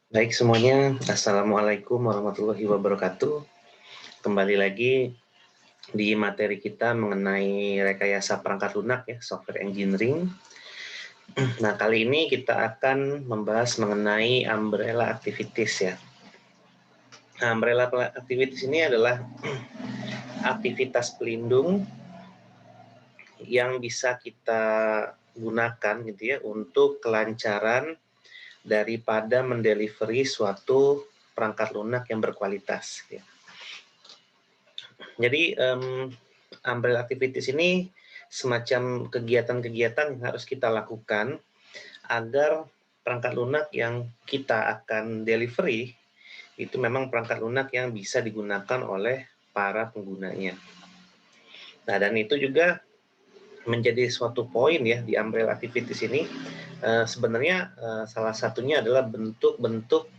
Baik semuanya, Assalamualaikum warahmatullahi wabarakatuh. Kembali lagi di materi kita mengenai rekayasa perangkat lunak ya, software engineering. Nah, kali ini kita akan membahas mengenai umbrella activities ya. Nah, umbrella activities ini adalah aktivitas pelindung yang bisa kita gunakan gitu ya untuk kelancaran daripada mendelivery suatu perangkat lunak yang berkualitas. Ya. Jadi umbrella activities ini semacam kegiatan-kegiatan yang harus kita lakukan agar perangkat lunak yang kita akan delivery itu memang perangkat lunak yang bisa digunakan oleh para penggunanya. Nah, dan itu juga menjadi suatu poin ya di umbrella activities ini. Sebenarnya salah satunya adalah bentuk-bentuk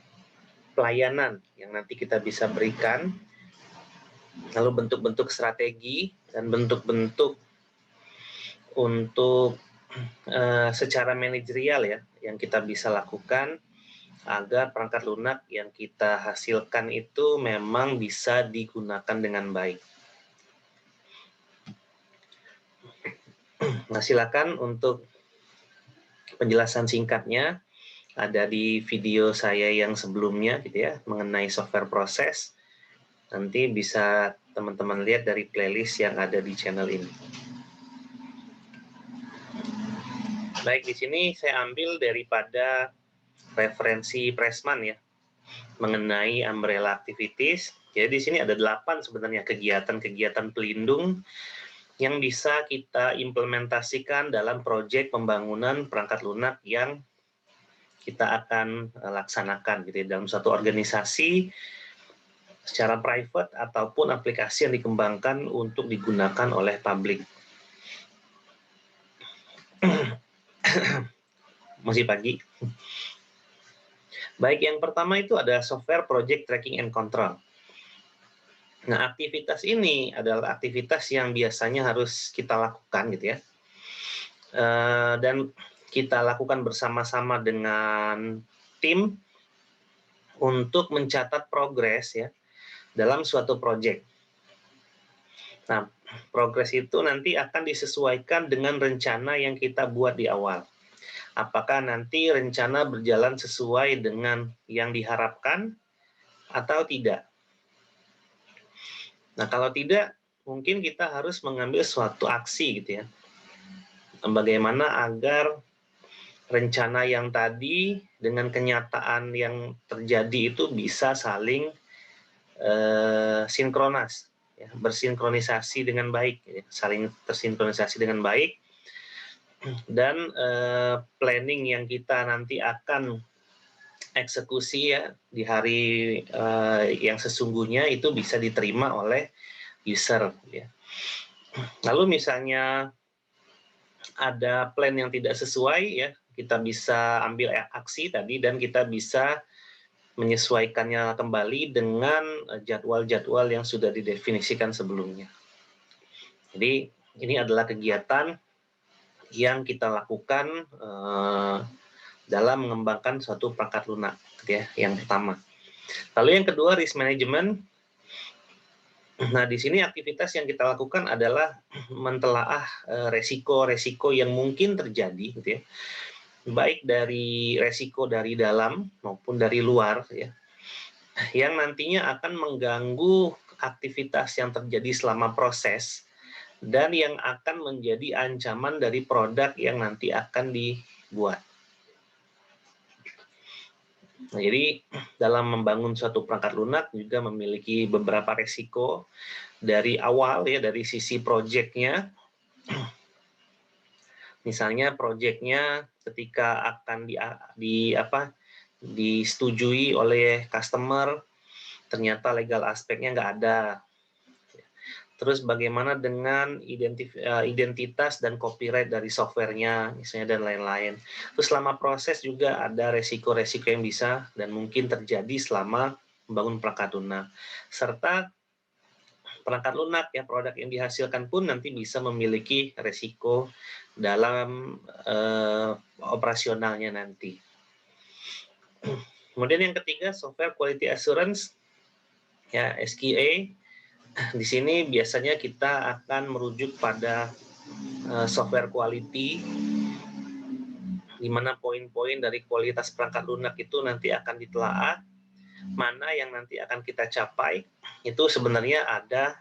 pelayanan yang nanti kita bisa berikan, lalu bentuk-bentuk strategi dan bentuk-bentuk untuk secara manajerial ya yang kita bisa lakukan agar perangkat lunak yang kita hasilkan itu memang bisa digunakan dengan baik. Nah, silakan untuk penjelasan singkatnya ada di video saya yang sebelumnya gitu ya mengenai software proses. Nanti bisa teman-teman lihat dari playlist yang ada di channel ini. Baik, di sini saya ambil daripada referensi Pressman ya mengenai umbrella activities. Jadi di sini ada 8 sebenarnya kegiatan-kegiatan pelindung yang bisa kita implementasikan dalam proyek pembangunan perangkat lunak yang kita akan laksanakan gitu ya, dalam satu organisasi secara private ataupun aplikasi yang dikembangkan untuk digunakan oleh publik. Masih pagi. Baik, yang pertama itu ada software project tracking and control. Nah, aktivitas ini adalah aktivitas yang biasanya harus kita lakukan gitu ya. Dan kita lakukan bersama-sama dengan tim untuk mencatat progres ya dalam suatu proyek. Nah, progres itu nanti akan disesuaikan dengan rencana yang kita buat di awal. Apakah nanti rencana berjalan sesuai dengan yang diharapkan atau tidak? Nah, kalau tidak, mungkin kita harus mengambil suatu aksi gitu ya. Bagaimana agar rencana yang tadi dengan kenyataan yang terjadi itu bisa saling sinkronis, ya, bersinkronisasi dengan baik, ya, saling tersinkronisasi dengan baik, dan planning yang kita nanti akan eksekusi ya di hari yang sesungguhnya itu bisa diterima oleh user. Ya. Lalu misalnya ada plan yang tidak sesuai, ya kita bisa ambil aksi tadi dan kita bisa menyesuaikannya kembali dengan jadwal-jadwal yang sudah didefinisikan sebelumnya. Jadi ini adalah kegiatan yang kita lakukan dalam mengembangkan suatu perangkat lunak, ya, yang pertama. Lalu yang kedua, risk management. Nah, di sini aktivitas yang kita lakukan adalah mentelaah resiko-resiko yang mungkin terjadi, gitu ya, baik dari resiko dari dalam maupun dari luar, ya, yang nantinya akan mengganggu aktivitas yang terjadi selama proses dan yang akan menjadi ancaman dari produk yang nanti akan dibuat. Nah, jadi dalam membangun suatu perangkat lunak juga memiliki beberapa resiko dari awal ya, dari sisi proyeknya. Misalnya proyeknya ketika akan disetujui oleh customer, ternyata legal aspeknya nggak ada. Terus bagaimana dengan identitas dan copyright dari softwarenya, misalnya, dan lain-lain. Terus selama proses juga ada resiko-resiko yang bisa dan mungkin terjadi selama membangun perangkat lunak. Serta perangkat lunak ya, produk yang dihasilkan pun nanti bisa memiliki resiko dalam operasionalnya nanti. Kemudian yang ketiga, software quality assurance, ya SQA. Di sini biasanya kita akan merujuk pada software quality, di mana poin-poin dari kualitas perangkat lunak itu nanti akan ditelaah, mana yang nanti akan kita capai. Itu sebenarnya ada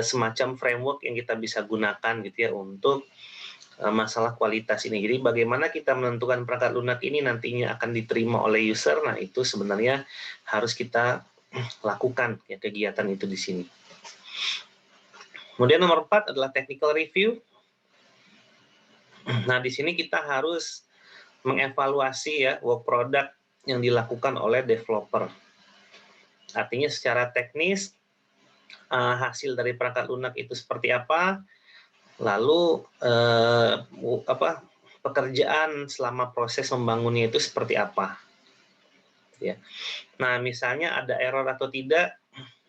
semacam framework yang kita bisa gunakan gitu ya untuk masalah kualitas ini. Jadi bagaimana kita menentukan perangkat lunak ini nantinya akan diterima oleh user, nah itu sebenarnya harus kita lakukan ya kegiatan itu di sini. Kemudian nomor 4 adalah technical review. Nah, di sini kita harus mengevaluasi ya work product yang dilakukan oleh developer. Artinya secara teknis hasil dari perangkat lunak itu seperti apa, lalu pekerjaan selama proses membangunnya itu seperti apa. Ya. Nah, misalnya ada error atau tidak,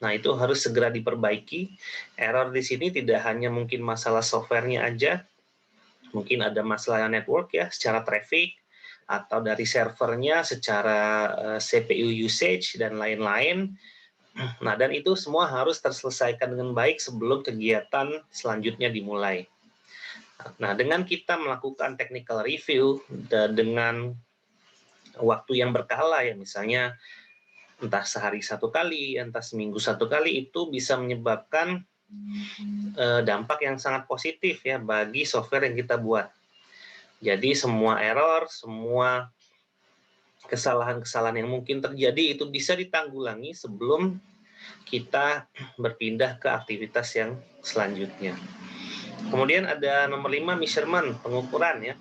nah itu harus segera diperbaiki. Error di sini tidak hanya mungkin masalah softwarenya aja, mungkin ada masalah network ya, secara traffic, atau dari servernya secara CPU usage, dan lain-lain. Nah, dan itu semua harus terselesaikan dengan baik sebelum kegiatan selanjutnya dimulai. Nah, dengan kita melakukan technical review dengan waktu yang berkala ya, misalnya entah sehari 1 kali, entah seminggu 1 kali, itu bisa menyebabkan dampak yang sangat positif ya bagi software yang kita buat. Jadi semua error, semua kesalahan-kesalahan yang mungkin terjadi itu bisa ditanggulangi sebelum kita berpindah ke aktivitas yang selanjutnya. Kemudian ada nomor 5, measurement, pengukuran ya.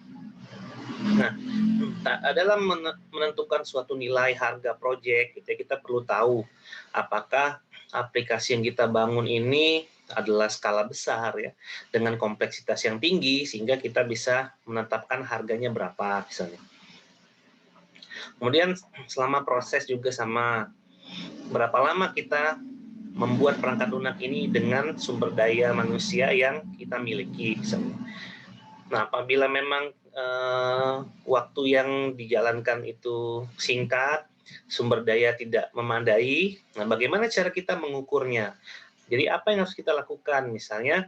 Nah, dalam menentukan suatu nilai harga proyek, kita perlu tahu apakah aplikasi yang kita bangun ini adalah skala besar ya, dengan kompleksitas yang tinggi sehingga kita bisa menetapkan harganya berapa misalnya. Kemudian selama proses juga sama, berapa lama kita membuat perangkat lunak ini dengan sumber daya manusia yang kita miliki misalnya. Nah, apabila memang waktu yang dijalankan itu singkat, sumber daya tidak memadai, nah bagaimana cara kita mengukurnya? Jadi apa yang harus kita lakukan? Misalnya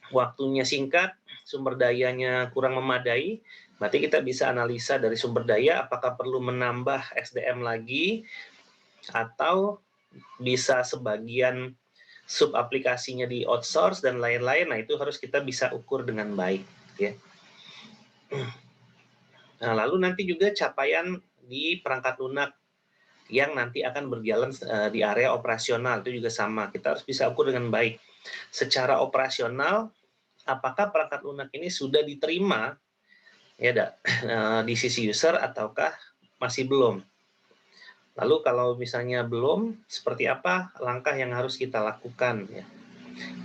waktunya singkat, sumber dayanya kurang memadai, berarti kita bisa analisa dari sumber daya apakah perlu menambah SDM lagi atau bisa sebagian sub aplikasinya di outsource dan lain-lain. Nah, itu harus kita bisa ukur dengan baik ya. Nah, lalu nanti juga capaian di perangkat lunak yang nanti akan berjalan di area operasional itu juga sama, kita harus bisa ukur dengan baik. Secara operasional, apakah perangkat lunak ini sudah diterima ya di sisi user ataukah masih belum? Lalu kalau misalnya belum, seperti apa langkah yang harus kita lakukan ya,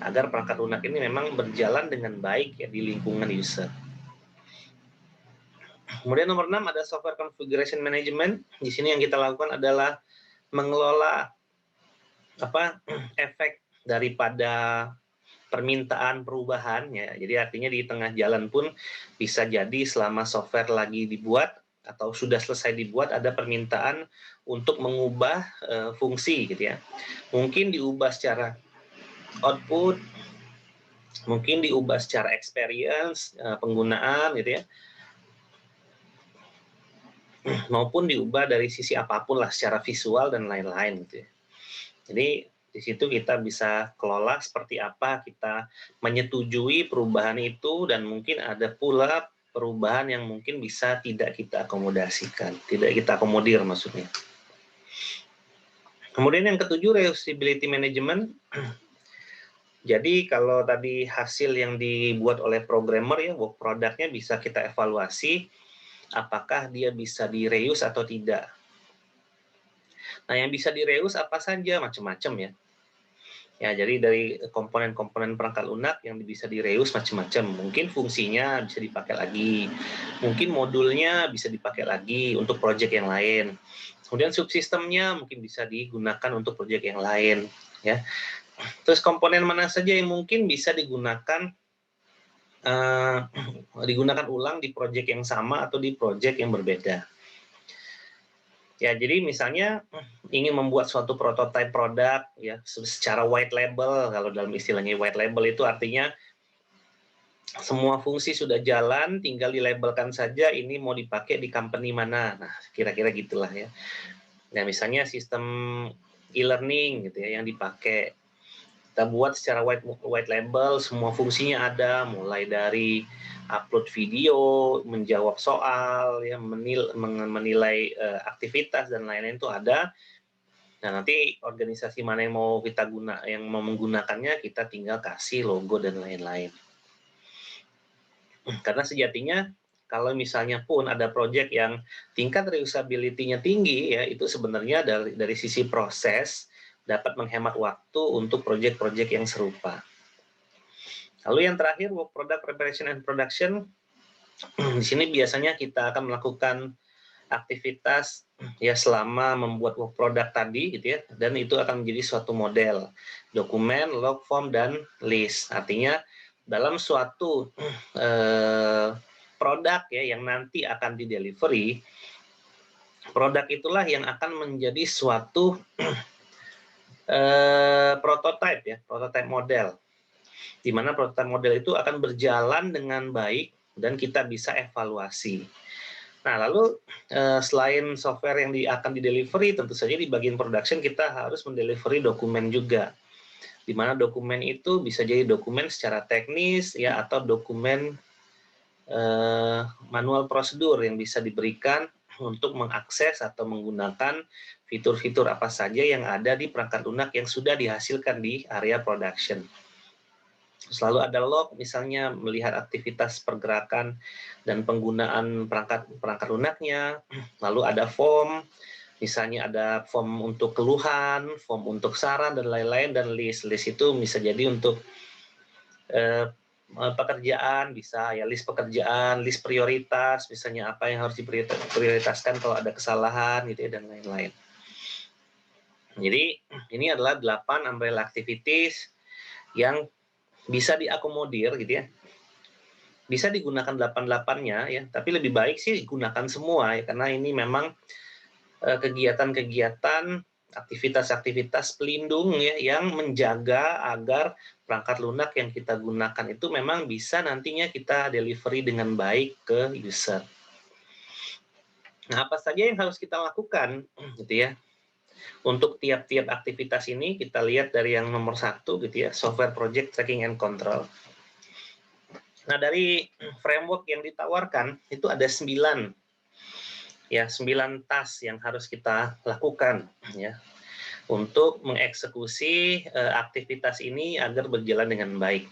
agar perangkat lunak ini memang berjalan dengan baik ya di lingkungan user. Kemudian nomor 6 ada software configuration management. Di sini yang kita lakukan adalah mengelola efek daripada permintaan perubahan ya. Jadi artinya di tengah jalan pun bisa jadi selama software lagi dibuat atau sudah selesai dibuat ada permintaan untuk mengubah fungsi gitu ya. Mungkin diubah secara output, mungkin diubah secara experience penggunaan gitu ya, maupun diubah dari sisi apapun lah secara visual dan lain-lain gitu ya. Jadi di situ kita bisa kelola seperti apa kita menyetujui perubahan itu, dan mungkin ada pula perubahan yang mungkin bisa tidak kita akomodasikan, tidak kita akomodir maksudnya. Kemudian yang ketujuh, reusability management. Jadi kalau tadi hasil yang dibuat oleh programmer ya, work product-nya bisa kita evaluasi apakah dia bisa direuse atau tidak. Nah, yang bisa direuse apa saja? Macam-macam ya. Ya, jadi dari komponen-komponen perangkat lunak yang bisa direuse macam-macam. Mungkin fungsinya bisa dipakai lagi, mungkin modulnya bisa dipakai lagi untuk proyek yang lain. Kemudian subsistemnya mungkin bisa digunakan untuk proyek yang lain. Ya. Terus komponen mana saja yang mungkin bisa digunakan ulang di proyek yang sama atau di proyek yang berbeda. Ya, jadi misalnya ingin membuat suatu prototipe produk ya secara white label, kalau dalam istilahnya white label itu artinya semua fungsi sudah jalan, tinggal dilabelkan saja ini mau dipakai di company mana. Nah, kira-kira gitulah ya. Nah, misalnya sistem e-learning gitu ya yang dipakai. Kita buat secara white label, semua fungsinya ada, mulai dari upload video, menjawab soal, ya, menilai aktivitas dan lain-lain itu ada. Nah, nanti organisasi mana yang mau yang mau menggunakannya, kita tinggal kasih logo dan lain-lain. Karena sejatinya kalau misalnya pun ada proyek yang tingkat reusability-nya tinggi, ya itu sebenarnya dari sisi proses dapat menghemat waktu untuk proyek-proyek yang serupa. Lalu yang terakhir, work product preparation and production. Di sini biasanya kita akan melakukan aktivitas ya selama membuat work product tadi gitu ya, dan itu akan menjadi suatu model dokumen, log form, dan list. Artinya dalam suatu produk ya yang nanti akan di-delivery, produk itulah yang akan menjadi suatu prototype ya, prototype model. Di mana prototype model itu akan berjalan dengan baik dan kita bisa evaluasi. Nah, lalu selain software yang akan di-delivery, tentu saja di bagian production kita harus mendelivery dokumen juga. Di mana dokumen itu bisa jadi dokumen secara teknis ya atau dokumen manual prosedur yang bisa diberikan untuk mengakses atau menggunakan fitur-fitur apa saja yang ada di perangkat lunak yang sudah dihasilkan di area production. Selalu ada log, misalnya melihat aktivitas pergerakan dan penggunaan perangkat lunaknya. Lalu ada form, misalnya ada form untuk keluhan, form untuk saran, dan lain-lain, dan list. List itu bisa jadi untuk pekerjaan, bisa ya list pekerjaan, list prioritas, misalnya apa yang harus diprioritaskan kalau ada kesalahan, gitu ya, dan lain-lain. Jadi ini adalah 8 umbrella activities yang bisa diakomodir gitu ya. Bisa digunakan 8-8-nya ya, tapi lebih baik sih gunakan semua ya, karena ini memang kegiatan-kegiatan, aktivitas-aktivitas pelindung ya yang menjaga agar perangkat lunak yang kita gunakan itu memang bisa nantinya kita delivery dengan baik ke user. Nah, apa saja yang harus kita lakukan gitu ya? Untuk tiap-tiap aktivitas ini kita lihat dari yang nomor 1 gitu ya, software project tracking and control. Nah, dari framework yang ditawarkan itu ada 9 task yang harus kita lakukan ya untuk mengeksekusi aktivitas ini agar berjalan dengan baik.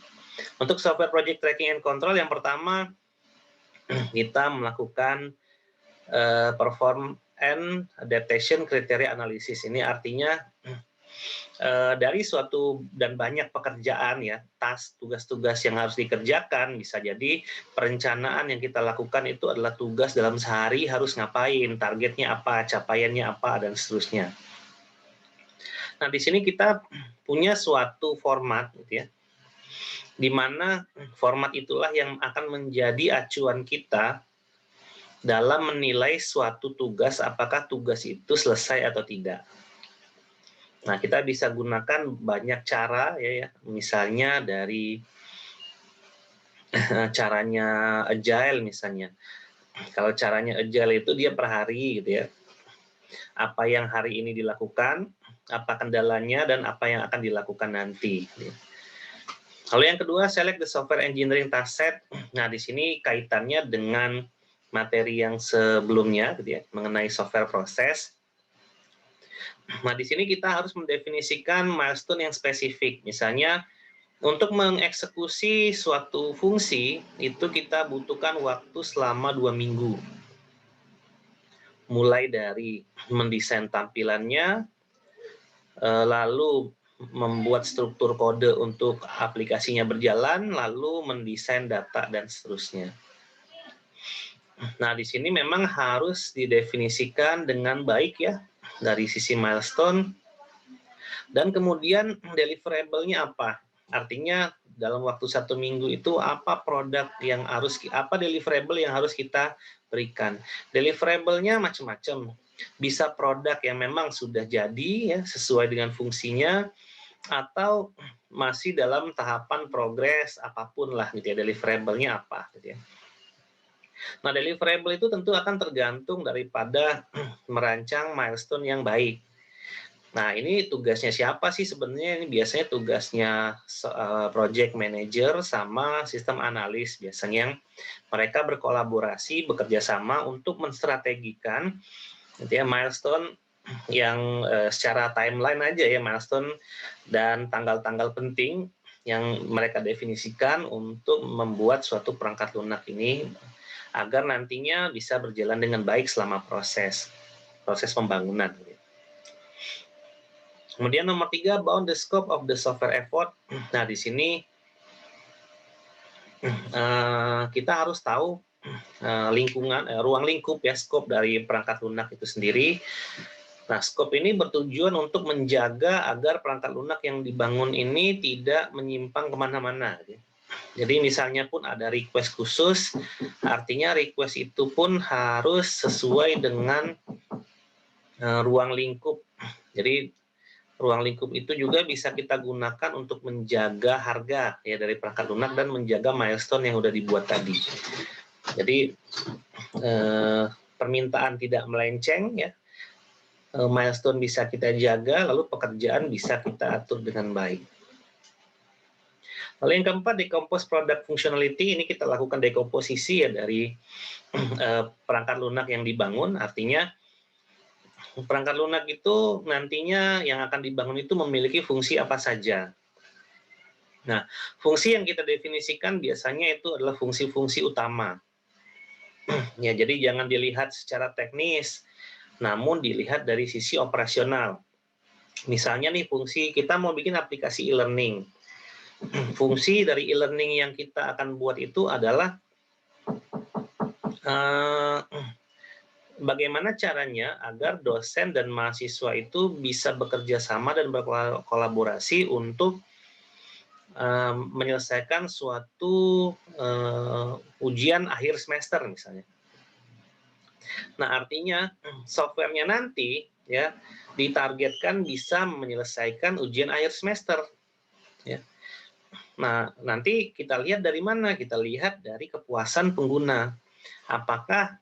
Untuk software project tracking and control yang pertama kita melakukan perform and adaptation criteria analysis. Ini artinya dari suatu dan banyak pekerjaan ya, tugas-tugas yang harus dikerjakan, bisa jadi perencanaan yang kita lakukan itu adalah tugas dalam sehari harus ngapain, targetnya apa, capaiannya apa, dan seterusnya. Nah, di sini kita punya suatu format gitu ya, di mana format itulah yang akan menjadi acuan kita dalam menilai suatu tugas, apakah tugas itu selesai atau tidak. Nah, kita bisa gunakan banyak cara ya, misalnya dari caranya agile misalnya. Kalau caranya agile itu dia per hari gitu ya. Apa yang hari ini dilakukan, apa kendalanya, dan apa yang akan dilakukan nanti. Lalu yang kedua, select the software engineering task set. Nah, di sini kaitannya dengan materi yang sebelumnya gitu ya, mengenai software proses. Nah, di sini kita harus mendefinisikan milestone yang spesifik. Misalnya, untuk mengeksekusi suatu fungsi, itu kita butuhkan waktu selama 2 minggu. Mulai dari mendesain tampilannya, lalu membuat struktur kode untuk aplikasinya berjalan, lalu mendesain data, dan seterusnya. Nah, di sini memang harus didefinisikan dengan baik ya, dari sisi milestone, dan kemudian deliverable-nya apa. Artinya dalam waktu 1 minggu itu apa produk yang harus, apa deliverable yang harus kita berikan. Deliverable-nya macam-macam. bisa produk yang memang sudah jadi ya sesuai dengan fungsinya, atau masih dalam tahapan progres apapun lah gitu ya, deliverable-nya apa gitu ya. Nah, deliverable itu tentu akan tergantung daripada merancang milestone yang baik. Nah, ini tugasnya siapa sih sebenarnya? Ini biasanya tugasnya project manager sama sistem analis biasanya yang mereka berkolaborasi, bekerja sama untuk menstrategikan gitu ya, milestone yang secara timeline aja ya, milestone dan tanggal-tanggal penting yang mereka definisikan untuk membuat suatu perangkat lunak ini agar nantinya bisa berjalan dengan baik selama proses pembangunan. Kemudian nomor 3, bound the scope of the software effort. Nah, di sini kita harus tahu ruang lingkup ya, scope dari perangkat lunak itu sendiri. Nah, scope ini bertujuan untuk menjaga agar perangkat lunak yang dibangun ini tidak menyimpang kemana-mana. Jadi misalnya pun ada request khusus, artinya request itu pun harus sesuai dengan ruang lingkup. Jadi ruang lingkup itu juga bisa kita gunakan untuk menjaga harga ya dari perangkat lunak dan menjaga milestone yang sudah dibuat tadi. Jadi permintaan tidak melenceng ya, milestone bisa kita jaga, lalu pekerjaan bisa kita atur dengan baik. Lalu yang keempat, decompose product functionality. Ini kita lakukan dekomposisi ya dari perangkat lunak yang dibangun, artinya perangkat lunak itu nantinya yang akan dibangun itu memiliki fungsi apa saja. Nah, fungsi yang kita definisikan biasanya itu adalah fungsi-fungsi utama. Ya, jadi jangan dilihat secara teknis, namun dilihat dari sisi operasional. Misalnya nih, fungsi kita mau bikin aplikasi e-learning. Fungsi dari e-learning yang kita akan buat itu adalah bagaimana caranya agar dosen dan mahasiswa itu bisa bekerja sama dan berkolaborasi untuk menyelesaikan suatu ujian akhir semester misalnya. Nah, artinya softwarenya nanti ya ditargetkan bisa menyelesaikan ujian akhir semester. Ya. Nah, nanti kita lihat dari mana? Kita lihat dari kepuasan pengguna. Apakah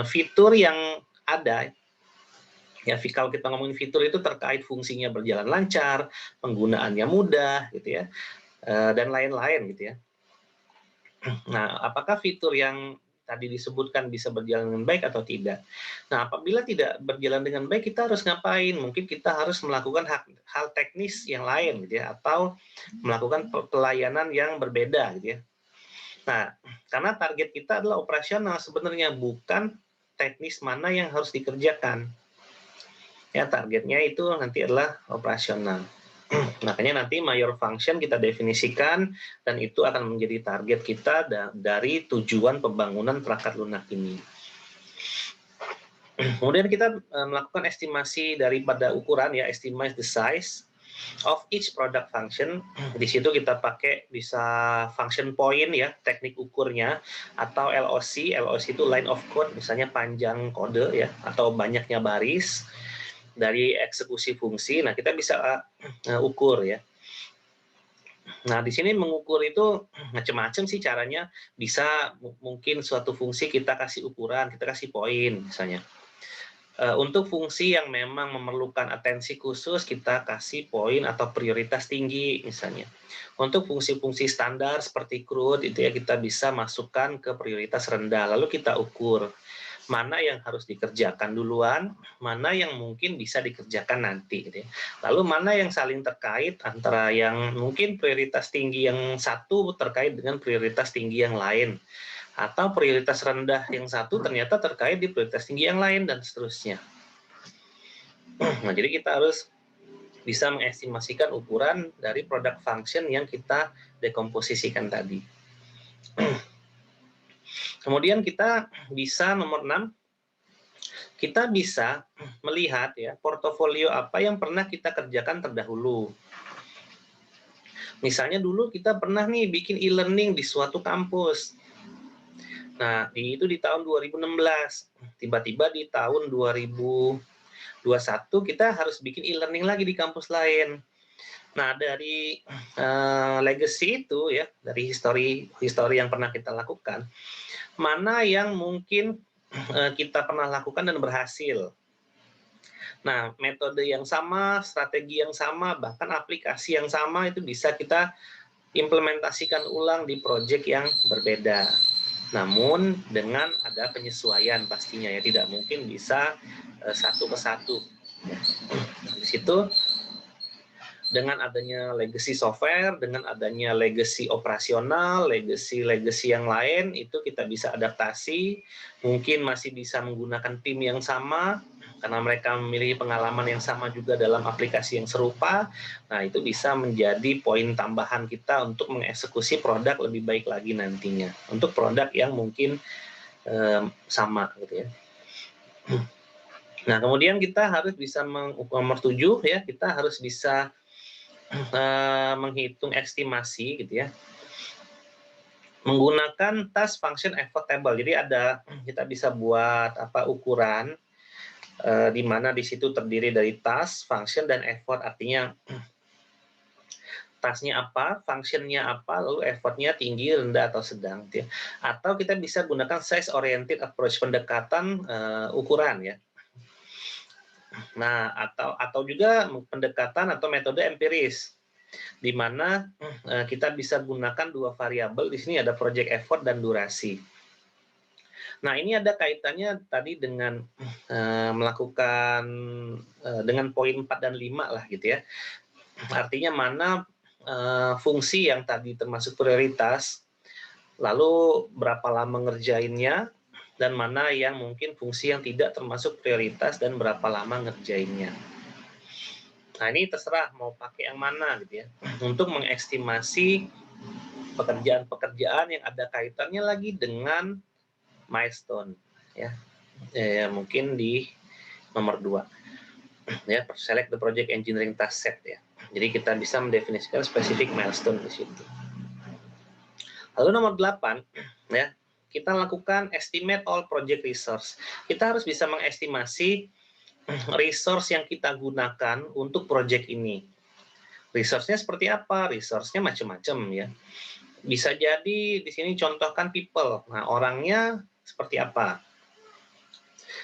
fitur yang ada, ya kalau kita ngomongin fitur itu terkait fungsinya berjalan lancar, penggunaannya mudah, gitu ya, dan lain-lain, gitu ya. Nah, apakah fitur yang tadi disebutkan bisa berjalan dengan baik atau tidak? Nah, apabila tidak berjalan dengan baik, kita harus ngapain? Mungkin kita harus melakukan hal teknis yang lain, gitu ya, atau melakukan pelayanan yang berbeda, gitu ya. Nah, karena target kita adalah operasional sebenarnya, bukan teknis mana yang harus dikerjakan. Ya, targetnya itu nanti adalah operasional. Makanya nanti major function kita definisikan dan itu akan menjadi target kita dari tujuan pembangunan perangkat lunak ini. Kemudian kita melakukan estimasi daripada ukuran ya, estimate the size of each product function. Di situ kita pakai bisa function point ya, teknik ukurnya, atau LOC. LOC itu line of code, misalnya panjang kode ya, atau banyaknya baris dari eksekusi fungsi. Nah, kita bisa ukur ya. Nah, di sini mengukur itu macam-macam sih caranya. Bisa mungkin suatu fungsi kita kasih ukuran, kita kasih poin misalnya. Untuk fungsi yang memang memerlukan atensi khusus, kita kasih poin atau prioritas tinggi misalnya. Untuk fungsi-fungsi standar seperti CRUD itu ya kita bisa masukkan ke prioritas rendah. Lalu kita ukur mana yang harus dikerjakan duluan, mana yang mungkin bisa dikerjakan nanti. Gitu ya. Lalu mana yang saling terkait antara yang mungkin prioritas tinggi yang satu terkait dengan prioritas tinggi yang lain. Atau prioritas rendah yang satu ternyata terkait di prioritas tinggi yang lain, dan seterusnya. Nah, jadi kita harus bisa mengestimasikan ukuran dari product function yang kita dekomposisikan tadi. Kemudian kita bisa nomor 6, kita bisa melihat ya portofolio apa yang pernah kita kerjakan terdahulu. Misalnya dulu kita pernah nih bikin e-learning di suatu kampus. Nah, itu di tahun 2016. Tiba-tiba di tahun 2021 kita harus bikin e-learning lagi di kampus lain. Nah, dari legacy itu ya, dari histori yang pernah kita lakukan, mana yang mungkin kita pernah lakukan dan berhasil. Nah, metode yang sama, strategi yang sama, bahkan aplikasi yang sama itu bisa kita implementasikan ulang di proyek yang berbeda. Namun dengan ada penyesuaian pastinya ya, tidak mungkin bisa satu ke satu. Di situ dengan adanya legacy software, dengan adanya legacy operasional, legacy yang lain, itu kita bisa adaptasi, mungkin masih bisa menggunakan tim yang sama, karena mereka memiliki pengalaman yang sama juga dalam aplikasi yang serupa. Nah, itu bisa menjadi poin tambahan kita untuk mengeksekusi produk lebih baik lagi nantinya, untuk produk yang mungkin sama gitu ya. Nah, kemudian kita harus bisa nomor 7 ya, kita harus bisa menghitung estimasi gitu ya, menggunakan task function effort table. Jadi kita bisa buat ukuran di mana di situ terdiri dari task, function, dan effort. Artinya tasknya apa, functionnya apa, lalu effortnya tinggi, rendah, atau sedang. Gitu ya. Atau kita bisa gunakan size oriented approach, pendekatan ukuran ya. Nah, atau juga pendekatan atau metode empiris, di mana kita bisa gunakan dua variabel. Di sini ada project effort dan durasi. Nah, ini ada kaitannya tadi dengan melakukan dengan poin 4 dan 5 lah gitu ya. Artinya mana fungsi yang tadi termasuk prioritas, lalu berapa lama ngerjainnya, dan mana yang mungkin fungsi yang tidak termasuk prioritas dan berapa lama ngerjainnya. Nah, ini terserah mau pakai yang mana gitu ya, untuk mengestimasi pekerjaan-pekerjaan yang ada kaitannya lagi dengan milestone ya. Mungkin di nomor 2 ya, select the project engineering task set ya. Jadi kita bisa mendefinisikan spesifik milestone di situ. Lalu nomor 8 ya, kita lakukan estimate all project resource. Kita harus bisa mengestimasi resource yang kita gunakan untuk project ini. Resource-nya seperti apa? Resource-nya macam-macam ya. Bisa jadi di sini contohkan people. Nah, orangnya seperti apa?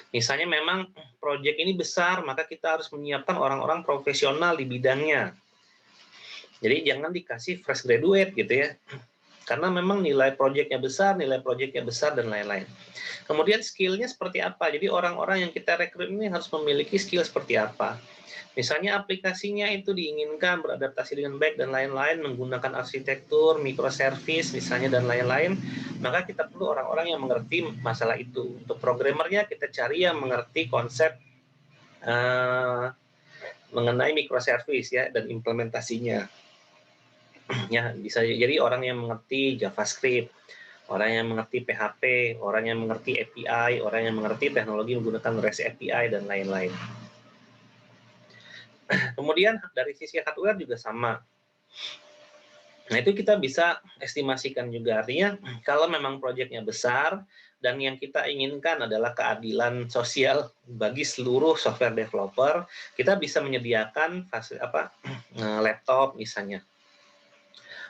Misalnya memang proyek ini besar, maka kita harus menyiapkan orang-orang profesional di bidangnya. Jadi jangan dikasih fresh graduate gitu ya. Karena memang nilai proyeknya besar, dan lain-lain. Kemudian skill-nya seperti apa? Jadi orang-orang yang kita rekrut ini harus memiliki skill seperti apa? Misalnya aplikasinya itu diinginkan beradaptasi dengan baik dan lain-lain, menggunakan arsitektur, microservice misalnya dan lain-lain, maka kita perlu orang-orang yang mengerti masalah itu. Untuk programmernya kita cari yang mengerti konsep mengenai microservice ya dan implementasinya. Ya, bisa jadi orang yang mengerti JavaScript, orang yang mengerti PHP, orang yang mengerti API, orang yang mengerti teknologi menggunakan REST API dan lain-lain. Kemudian dari sisi hardware juga sama. Nah, itu kita bisa estimasikan juga. Artinya kalau memang proyeknya besar dan yang kita inginkan adalah keadilan sosial bagi seluruh software developer, kita bisa menyediakan laptop misalnya.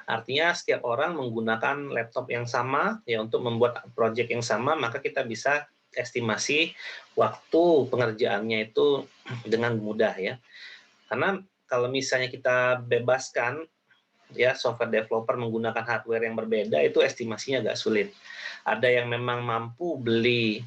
Artinya setiap orang menggunakan laptop yang sama ya untuk membuat proyek yang sama, maka kita bisa estimasi waktu pengerjaannya itu dengan mudah ya. Karena kalau misalnya kita bebaskan ya software developer menggunakan hardware yang berbeda, itu estimasinya agak sulit. Ada yang memang mampu beli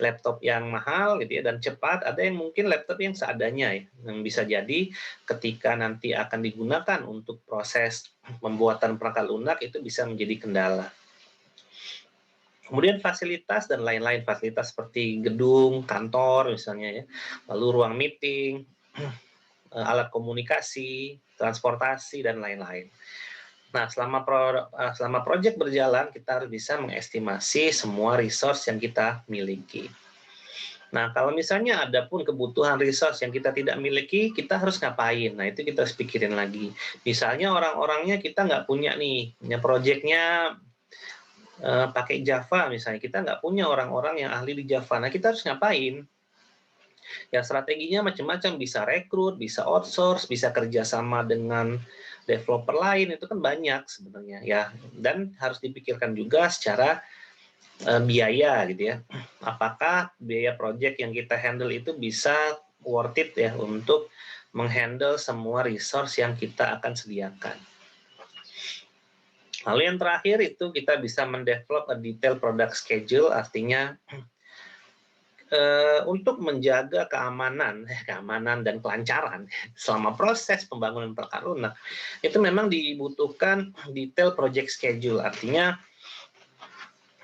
laptop yang mahal gitu ya dan cepat, ada yang mungkin laptop yang seadanya ya, yang bisa jadi ketika nanti akan digunakan untuk proses pembuatan perangkat lunak itu bisa menjadi kendala. Kemudian fasilitas dan lain-lain, fasilitas seperti gedung, kantor misalnya ya, lalu ruang meeting, alat komunikasi, transportasi, dan lain-lain. Nah, selama proyek berjalan, kita harus bisa mengestimasi semua resource yang kita miliki. Nah, kalau misalnya ada pun kebutuhan resource yang kita tidak miliki, kita harus ngapain? Nah, itu kita harus pikirin lagi. Misalnya orang-orangnya kita nggak punya nih, punya proyeknya pakai Java misalnya, kita nggak punya orang-orang yang ahli di Java. Nah, kita harus ngapain? Ya strateginya macam-macam, bisa rekrut, bisa outsource, bisa kerjasama dengan developer lain, itu kan banyak sebenarnya ya. Dan harus dipikirkan juga secara biaya gitu ya. Apakah biaya project yang kita handle itu bisa worth it ya untuk menghandle semua resource yang kita akan sediakan. Lalu yang terakhir itu kita bisa mendevelop a detailed product schedule, artinya untuk menjaga keamanan dan kelancaran selama proses pembangunan perangkat lunak, itu memang dibutuhkan detail project schedule, artinya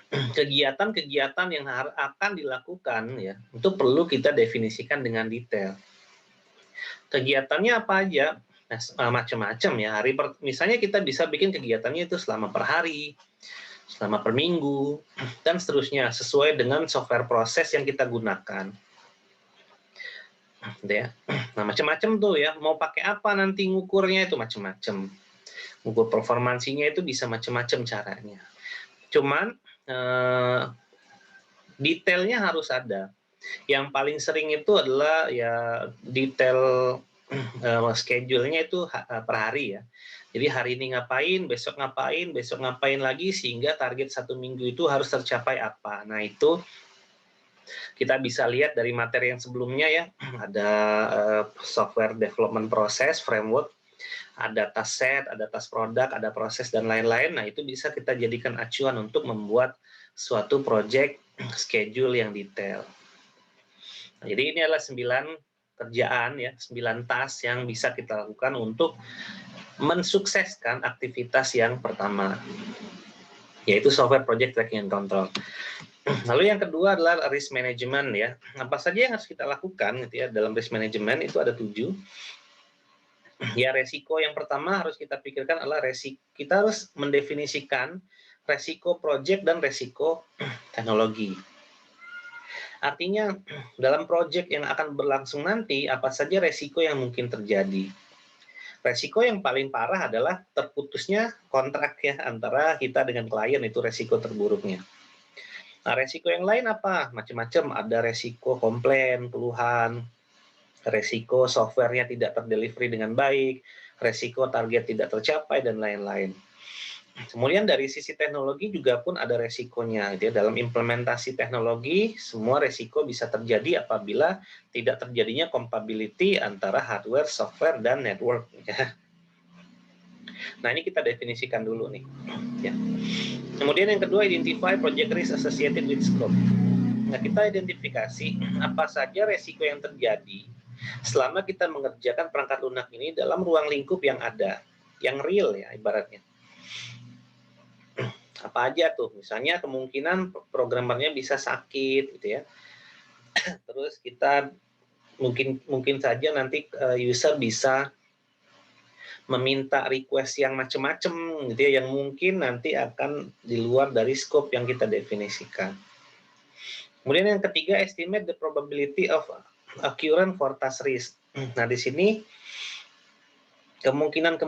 kegiatan-kegiatan yang akan dilakukan ya, itu perlu kita definisikan dengan detail. Kegiatannya apa aja? Nah, macam-macam ya. Misalnya kita bisa bikin kegiatannya itu selama per hari, selama per minggu, dan seterusnya sesuai dengan software proses yang kita gunakan. Ya. Nah, macam-macam tuh ya. Mau pakai apa nanti ngukurnya itu macam-macam. Ngukur performansinya itu bisa macam-macam caranya. Cuman detailnya harus ada. Yang paling sering itu adalah ya detail schedule-nya itu per hari ya. Jadi hari ini ngapain, besok ngapain lagi, sehingga target 1 minggu itu harus tercapai apa. Nah, itu kita bisa lihat dari materi yang sebelumnya ya, ada software development process, framework, ada task set, ada task product, ada proses, dan lain-lain. Nah, itu bisa kita jadikan acuan untuk membuat suatu project schedule yang detail. Nah, jadi ini adalah 9 kerjaan ya, 9 task yang bisa kita lakukan untuk mensukseskan aktivitas yang pertama, yaitu software project tracking and control. Lalu yang kedua adalah risk management ya. Apa saja yang harus kita lakukan gitu ya dalam risk management, itu ada 7. Ya, resiko yang pertama harus kita pikirkan adalah kita harus mendefinisikan resiko project dan resiko teknologi. Artinya dalam project yang akan berlangsung nanti, apa saja resiko yang mungkin terjadi. Resiko yang paling parah adalah terputusnya kontrak ya antara kita dengan klien, itu resiko terburuknya. Nah, resiko yang lain apa? Macam-macam, ada resiko komplain, keluhan, resiko softwarenya tidak terdelivery dengan baik, resiko target tidak tercapai, dan lain-lain. Kemudian dari sisi teknologi juga pun ada resikonya. Gitu ya. Dalam implementasi teknologi, semua resiko bisa terjadi apabila tidak terjadinya compatibility antara hardware, software, dan network. Ya. Nah, ini kita definisikan dulu nih. Ya. Kemudian yang kedua, identify project risk associated with scope. Nah, kita identifikasi apa saja resiko yang terjadi selama kita mengerjakan perangkat lunak ini dalam ruang lingkup yang ada, yang real ya ibaratnya. Apa aja tuh? Misalnya kemungkinan programmernya bisa sakit gitu ya. Terus kita mungkin saja nanti user bisa meminta request yang macam-macam gitu ya, yang mungkin nanti akan di luar dari scope yang kita definisikan. Kemudian yang ketiga, estimate the probability of occurrence for task risk. Nah, di sini kemungkinan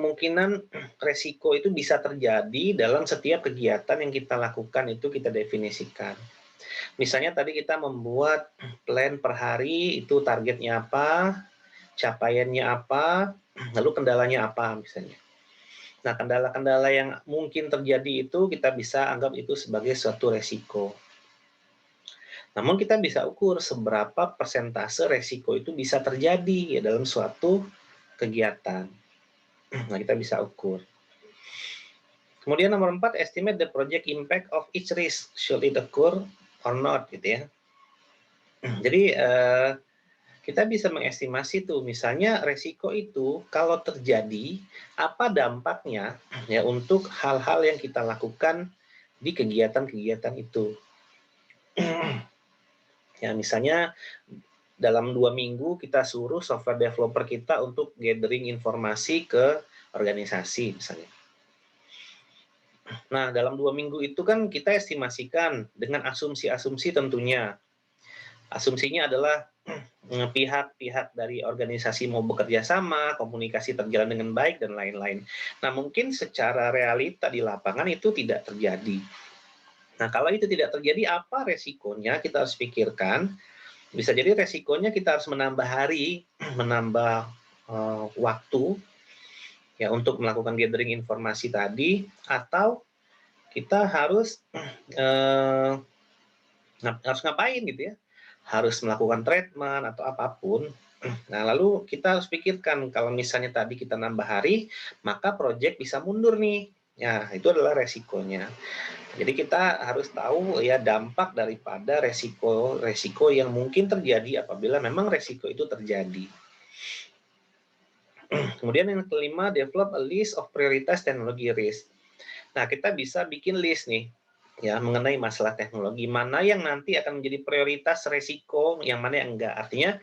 resiko itu bisa terjadi dalam setiap kegiatan yang kita lakukan, itu kita definisikan. Misalnya tadi kita membuat plan per hari, itu targetnya apa, capaiannya apa, lalu kendalanya apa misalnya. Nah, kendala-kendala yang mungkin terjadi itu kita bisa anggap itu sebagai suatu resiko. Namun kita bisa ukur seberapa persentase resiko itu bisa terjadi ya dalam suatu kegiatan. Nah, kita bisa ukur. Kemudian nomor 4, estimate the project impact of each risk, should it occur or not, gitu ya. Jadi kita bisa mengestimasi tuh, misalnya resiko itu kalau terjadi, apa dampaknya ya untuk hal-hal yang kita lakukan di kegiatan-kegiatan itu. Ya, misalnya dalam 2 minggu kita suruh software developer kita untuk gathering informasi ke organisasi misalnya. Nah, dalam 2 minggu itu kan kita estimasikan dengan asumsi-asumsi tentunya. Asumsinya adalah pihak-pihak dari organisasi mau bekerja sama, komunikasi terjalan dengan baik, dan lain-lain. Nah, mungkin secara realita di lapangan itu tidak terjadi. Nah, kalau itu tidak terjadi, apa resikonya kita harus pikirkan. Bisa jadi resikonya kita harus menambah hari, menambah waktu ya untuk melakukan gathering informasi tadi, atau kita harus harus ngapain gitu ya, harus melakukan treatment atau apapun. Nah, lalu kita harus pikirkan kalau misalnya tadi kita nambah hari, maka proyek bisa mundur nih. Ya, itu adalah resikonya. Jadi kita harus tahu ya dampak daripada resiko yang mungkin terjadi apabila memang resiko itu terjadi. Kemudian yang kelima, develop a list of prioritas teknologi risk. Nah, kita bisa bikin list nih ya mengenai masalah teknologi, mana yang nanti akan menjadi prioritas resiko, yang mana yang enggak. Artinya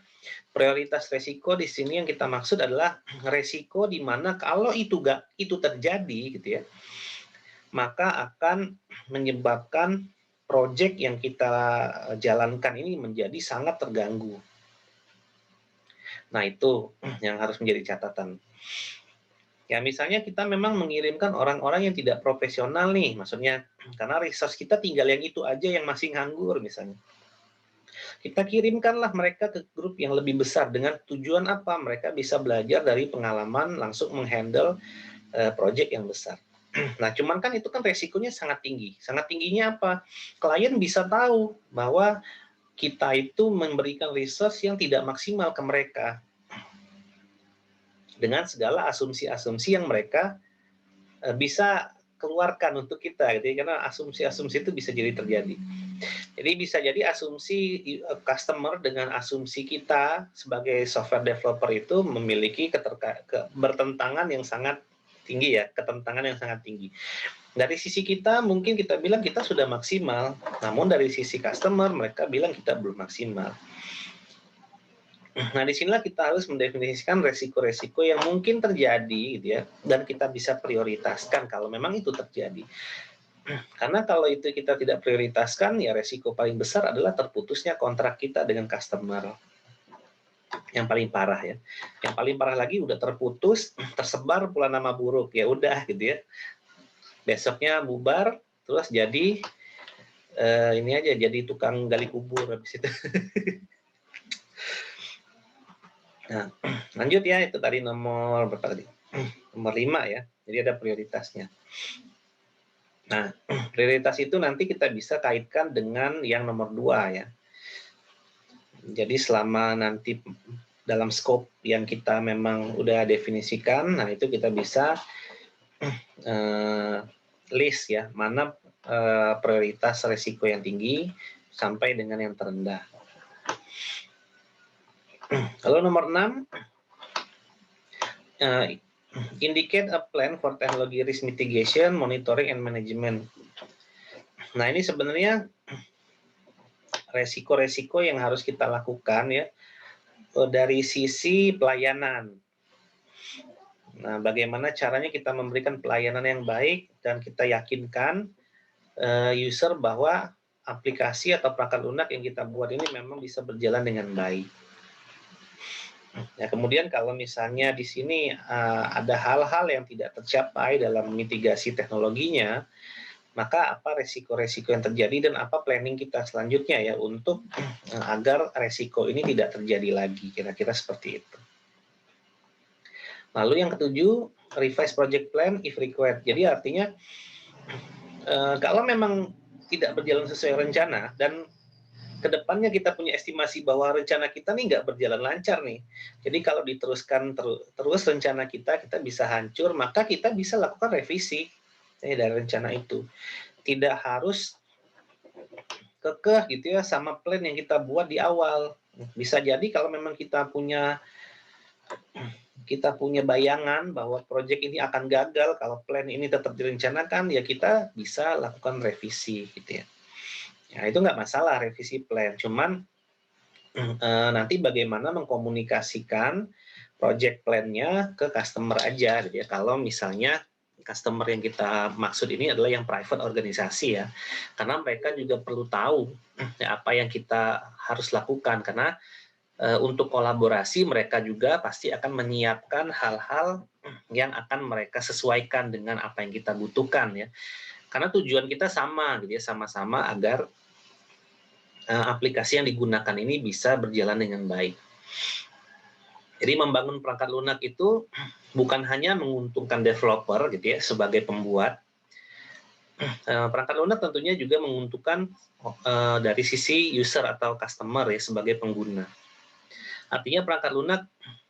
prioritas resiko di sini yang kita maksud adalah resiko di mana kalau itu terjadi gitu ya, maka akan menyebabkan proyek yang kita jalankan ini menjadi sangat terganggu. Nah, itu yang harus menjadi catatan. Ya, misalnya kita memang mengirimkan orang-orang yang tidak profesional nih, maksudnya karena resource kita tinggal yang itu aja yang masih nganggur misalnya. Kita kirimkanlah mereka ke grup yang lebih besar dengan tujuan apa? Mereka bisa belajar dari pengalaman langsung menghandle project yang besar. Nah, cuman kan itu kan resikonya sangat tinggi. Sangat tingginya apa? Klien bisa tahu bahwa kita itu memberikan resource yang tidak maksimal ke mereka dengan segala asumsi-asumsi yang mereka bisa keluarkan untuk kita gitu ya, karena asumsi-asumsi itu bisa jadi terjadi. Jadi bisa jadi asumsi customer dengan asumsi kita sebagai software developer itu memiliki bertentangan yang sangat tinggi ya, ketentangan yang sangat tinggi. Dari sisi kita mungkin kita bilang kita sudah maksimal, namun dari sisi customer mereka bilang kita belum maksimal. Nah, disinilah kita harus mendefinisikan resiko-resiko yang mungkin terjadi gitu ya, dan kita bisa prioritaskan kalau memang itu terjadi. Karena kalau itu kita tidak prioritaskan, ya resiko paling besar adalah terputusnya kontrak kita dengan customer. Yang paling parah ya. Yang paling parah lagi udah terputus, tersebar pula nama buruk, ya udah gitu ya. Besoknya bubar, terus jadi ini aja, jadi tukang gali kubur habis itu. Nah, lanjut ya, itu tadi nomor berapa tadi? Nomor 5 ya, jadi ada prioritasnya. Nah, prioritas itu nanti kita bisa kaitkan dengan yang nomor 2 ya. Jadi selama nanti dalam scope yang kita memang udah definisikan, nah itu kita bisa list ya, mana prioritas resiko yang tinggi sampai dengan yang terendah. Lalu nomor 6, indicate a plan for technology risk mitigation, monitoring, and management. Nah, ini sebenarnya resiko-resiko yang harus kita lakukan ya dari sisi pelayanan. Nah, bagaimana caranya kita memberikan pelayanan yang baik dan kita yakinkan user bahwa aplikasi atau perangkat lunak yang kita buat ini memang bisa berjalan dengan baik. Ya, kemudian kalau misalnya di sini ada hal-hal yang tidak tercapai dalam mitigasi teknologinya, maka apa resiko-resiko yang terjadi dan apa planning kita selanjutnya ya untuk agar resiko ini tidak terjadi lagi, kira-kira seperti itu. Lalu yang ketujuh, revise project plan if required. Jadi artinya kalau memang tidak berjalan sesuai rencana dan kedepannya kita punya estimasi bahwa rencana kita nih nggak berjalan lancar nih. Jadi kalau diteruskan terus rencana kita bisa hancur, maka kita bisa lakukan revisi dari rencana itu. Tidak harus kekeh gitu ya sama plan yang kita buat di awal. Bisa jadi kalau memang kita punya bayangan bahwa proyek ini akan gagal kalau plan ini tetap direncanakan, ya kita bisa lakukan revisi gitu ya. Ya, itu nggak masalah revisi plan, cuman nanti bagaimana mengkomunikasikan project plan-nya ke customer aja gitu ya. Kalau misalnya customer yang kita maksud ini adalah yang private organisasi ya, karena mereka juga perlu tahu ya, apa yang kita harus lakukan, karena untuk kolaborasi mereka juga pasti akan menyiapkan hal-hal yang akan mereka sesuaikan dengan apa yang kita butuhkan ya. Karena tujuan kita sama gitu ya, sama-sama agar aplikasi yang digunakan ini bisa berjalan dengan baik. Jadi membangun perangkat lunak itu bukan hanya menguntungkan developer gitu ya sebagai pembuat. Perangkat lunak tentunya juga menguntungkan dari sisi user atau customer ya sebagai pengguna. Artinya perangkat lunak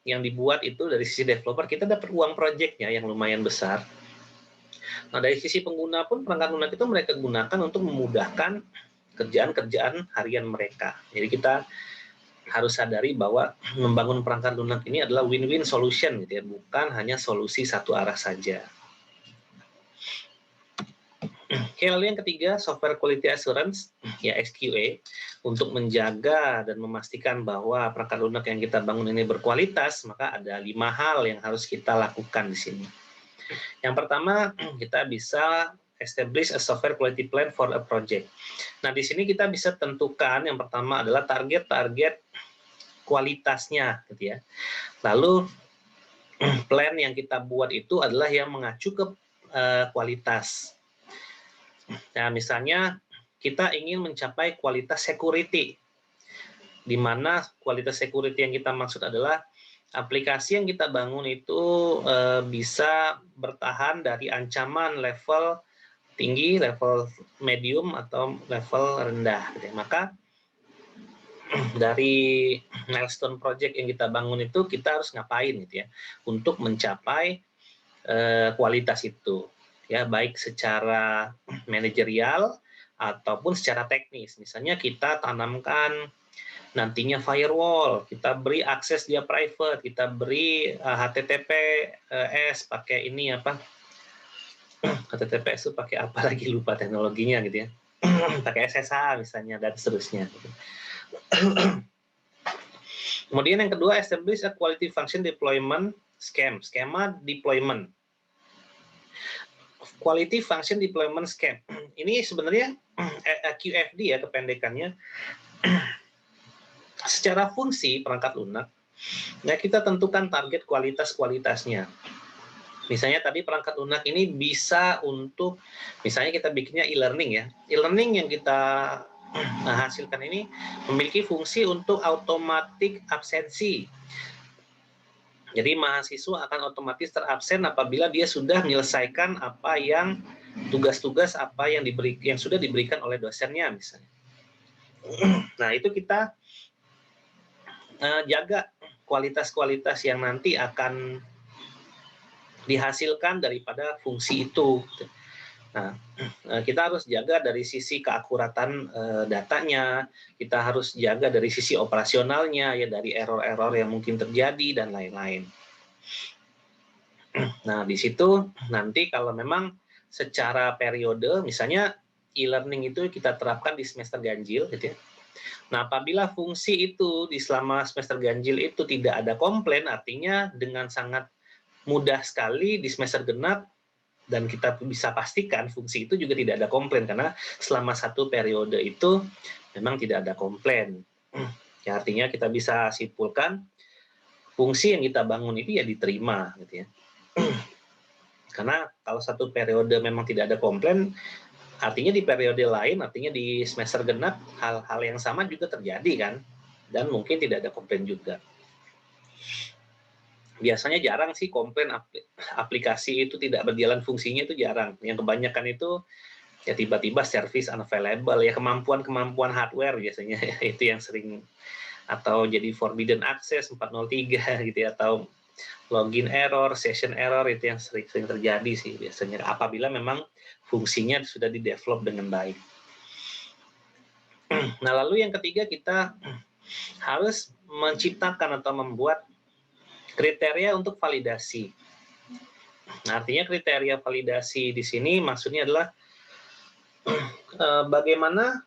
yang dibuat itu dari sisi developer kita dapat uang proyeknya yang lumayan besar. Nah dari sisi pengguna pun perangkat lunak itu mereka gunakan untuk memudahkan kerjaan-kerjaan harian mereka. Jadi kita harus sadari bahwa membangun perangkat lunak ini adalah win-win solution gitu ya, bukan hanya solusi satu arah saja. Oke, lalu yang ketiga, software quality assurance, ya SQA, untuk menjaga dan memastikan bahwa perangkat lunak yang kita bangun ini berkualitas, maka ada 5 hal yang harus kita lakukan di sini. Yang pertama, kita bisa establish a software quality plan for a project. Nah, di sini kita bisa tentukan yang pertama adalah target-target kualitasnya, gitu ya. Lalu plan yang kita buat itu adalah yang mengacu ke kualitas. Nah, misalnya kita ingin mencapai kualitas security, di mana kualitas security yang kita maksud adalah aplikasi yang kita bangun itu bisa bertahan dari ancaman level tinggi, level medium, atau level rendah. Maka dari milestone project yang kita bangun itu kita harus ngapain gitu ya untuk mencapai kualitas itu ya, baik secara manajerial ataupun secara teknis. Misalnya kita tanamkan nantinya firewall, kita beri akses dia private, kita beri HTTPS pakai ini apa, HTTPS itu pakai apa lagi, lupa teknologinya gitu ya, pakai SSH misalnya dan seterusnya. Kemudian yang kedua, establish a quality function deployment skema deployment. Quality function deployment scheme. Ini sebenarnya QFD ya kependekannya. Secara fungsi perangkat lunak, ya kita tentukan target kualitasnya. Misalnya tadi perangkat lunak ini bisa untuk, misalnya kita bikinnya e-learning ya. E-learning yang kita hasilkan ini memiliki fungsi untuk automatic absensi. Jadi mahasiswa akan otomatis terabsen apabila dia sudah menyelesaikan apa yang tugas-tugas apa yang sudah diberikan oleh dosennya misalnya. Nah, itu kita jaga kualitas-kualitas yang nanti akan dihasilkan daripada fungsi itu. Nah, kita harus jaga dari sisi keakuratan datanya, kita harus jaga dari sisi operasionalnya, ya dari error-error yang mungkin terjadi dan lain-lain. Nah, di situ nanti kalau memang secara periode, misalnya e-learning itu kita terapkan di semester ganjil, gitu ya. Nah, apabila fungsi itu di selama semester ganjil itu tidak ada komplain, artinya dengan sangat mudah sekali di semester genap, dan kita bisa pastikan fungsi itu juga tidak ada komplain, karena selama satu periode itu memang tidak ada komplain. Ya, artinya kita bisa simpulkan fungsi yang kita bangun itu ya diterima, gitu ya. Karena kalau satu periode memang tidak ada komplain, artinya di periode lain, artinya di semester genap, hal-hal yang sama juga terjadi kan, dan mungkin tidak ada komplain juga. Biasanya jarang sih komplain aplikasi itu tidak berjalan fungsinya, itu jarang. Yang kebanyakan itu ya tiba-tiba service unavailable, ya kemampuan hardware biasanya itu yang sering, atau jadi forbidden access 403 gitu ya, atau login error, session error, itu yang sering terjadi sih biasanya apabila memang fungsinya sudah di-develop dengan baik. Nah, lalu yang ketiga, kita harus menciptakan atau membuat kriteria untuk validasi. Nah, artinya kriteria validasi di sini maksudnya adalah bagaimana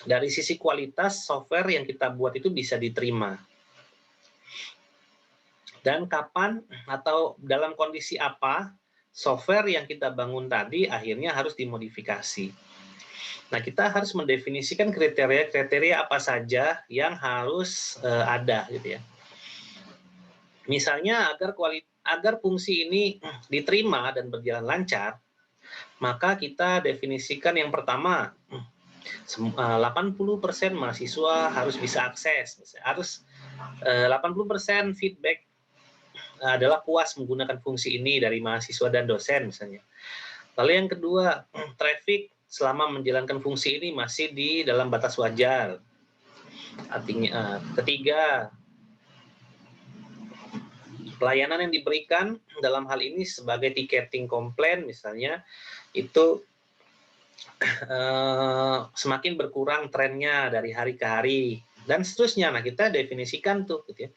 dari sisi kualitas software yang kita buat itu bisa diterima. Dan kapan atau dalam kondisi apa software yang kita bangun tadi akhirnya harus dimodifikasi. Nah, kita harus mendefinisikan kriteria-kriteria apa saja yang harus ada gitu ya. Misalnya agar fungsi ini diterima dan berjalan lancar, maka kita definisikan yang pertama, 80% mahasiswa harus bisa akses, harus 80% feedback adalah puas menggunakan fungsi ini dari mahasiswa dan dosen misalnya. Lalu yang kedua, traffic selama menjalankan fungsi ini masih di dalam batas wajar. Artinya, ketiga, pelayanan yang diberikan dalam hal ini sebagai ticketing komplain misalnya, itu semakin berkurang trennya dari hari ke hari, dan seterusnya. Nah, kita definisikan tuh, gitu ya,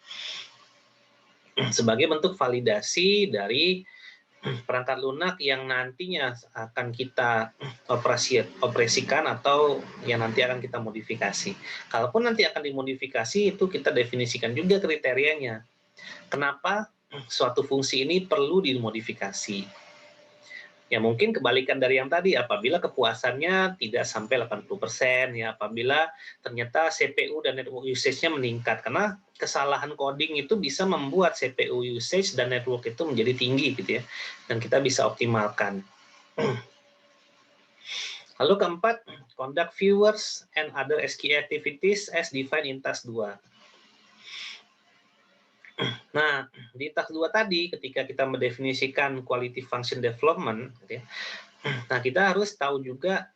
sebagai bentuk validasi dari perangkat lunak yang nantinya akan kita operasikan atau yang nanti akan kita modifikasi. Kalaupun nanti akan dimodifikasi, itu kita definisikan juga kriterianya. Kenapa suatu fungsi ini perlu dimodifikasi? Ya mungkin kebalikan dari yang tadi, apabila kepuasannya tidak sampai 80%, ya apabila ternyata CPU dan network usage-nya meningkat, karena kesalahan coding itu bisa membuat CPU usage dan network itu menjadi tinggi gitu ya, dan kita bisa optimalkan. Lalu keempat, conduct viewers and other SQL activities as defined in task 2. Nah, di task 2 tadi, ketika kita mendefinisikan quality function development, gitu ya, nah kita harus tahu juga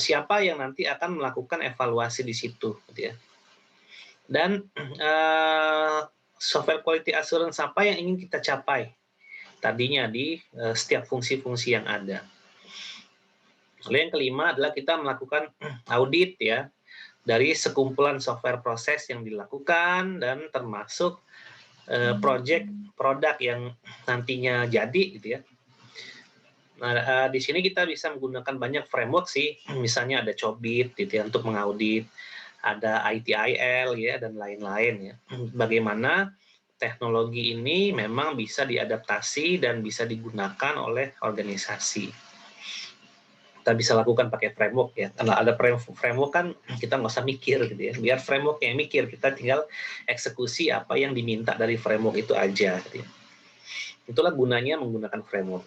siapa yang nanti akan melakukan evaluasi di situ, gitu ya. Dan software quality assurance apa yang ingin kita capai tadinya di setiap fungsi-fungsi yang ada. Lalu yang kelima adalah kita melakukan audit ya dari sekumpulan software proses yang dilakukan dan termasuk produk yang nantinya jadi gitu ya. Nah, di sini kita bisa menggunakan banyak framework sih, misalnya ada Cobit gitu ya untuk mengaudit, ada ITIL ya dan lain-lain ya. Bagaimana teknologi ini memang bisa diadaptasi dan bisa digunakan oleh organisasi. Kita bisa lakukan pakai framework ya. Kalau ada framework kan kita nggak usah mikir gitu ya. Biar framework yang mikir, kita tinggal eksekusi apa yang diminta dari framework itu aja. Gitu ya. Itulah gunanya menggunakan framework.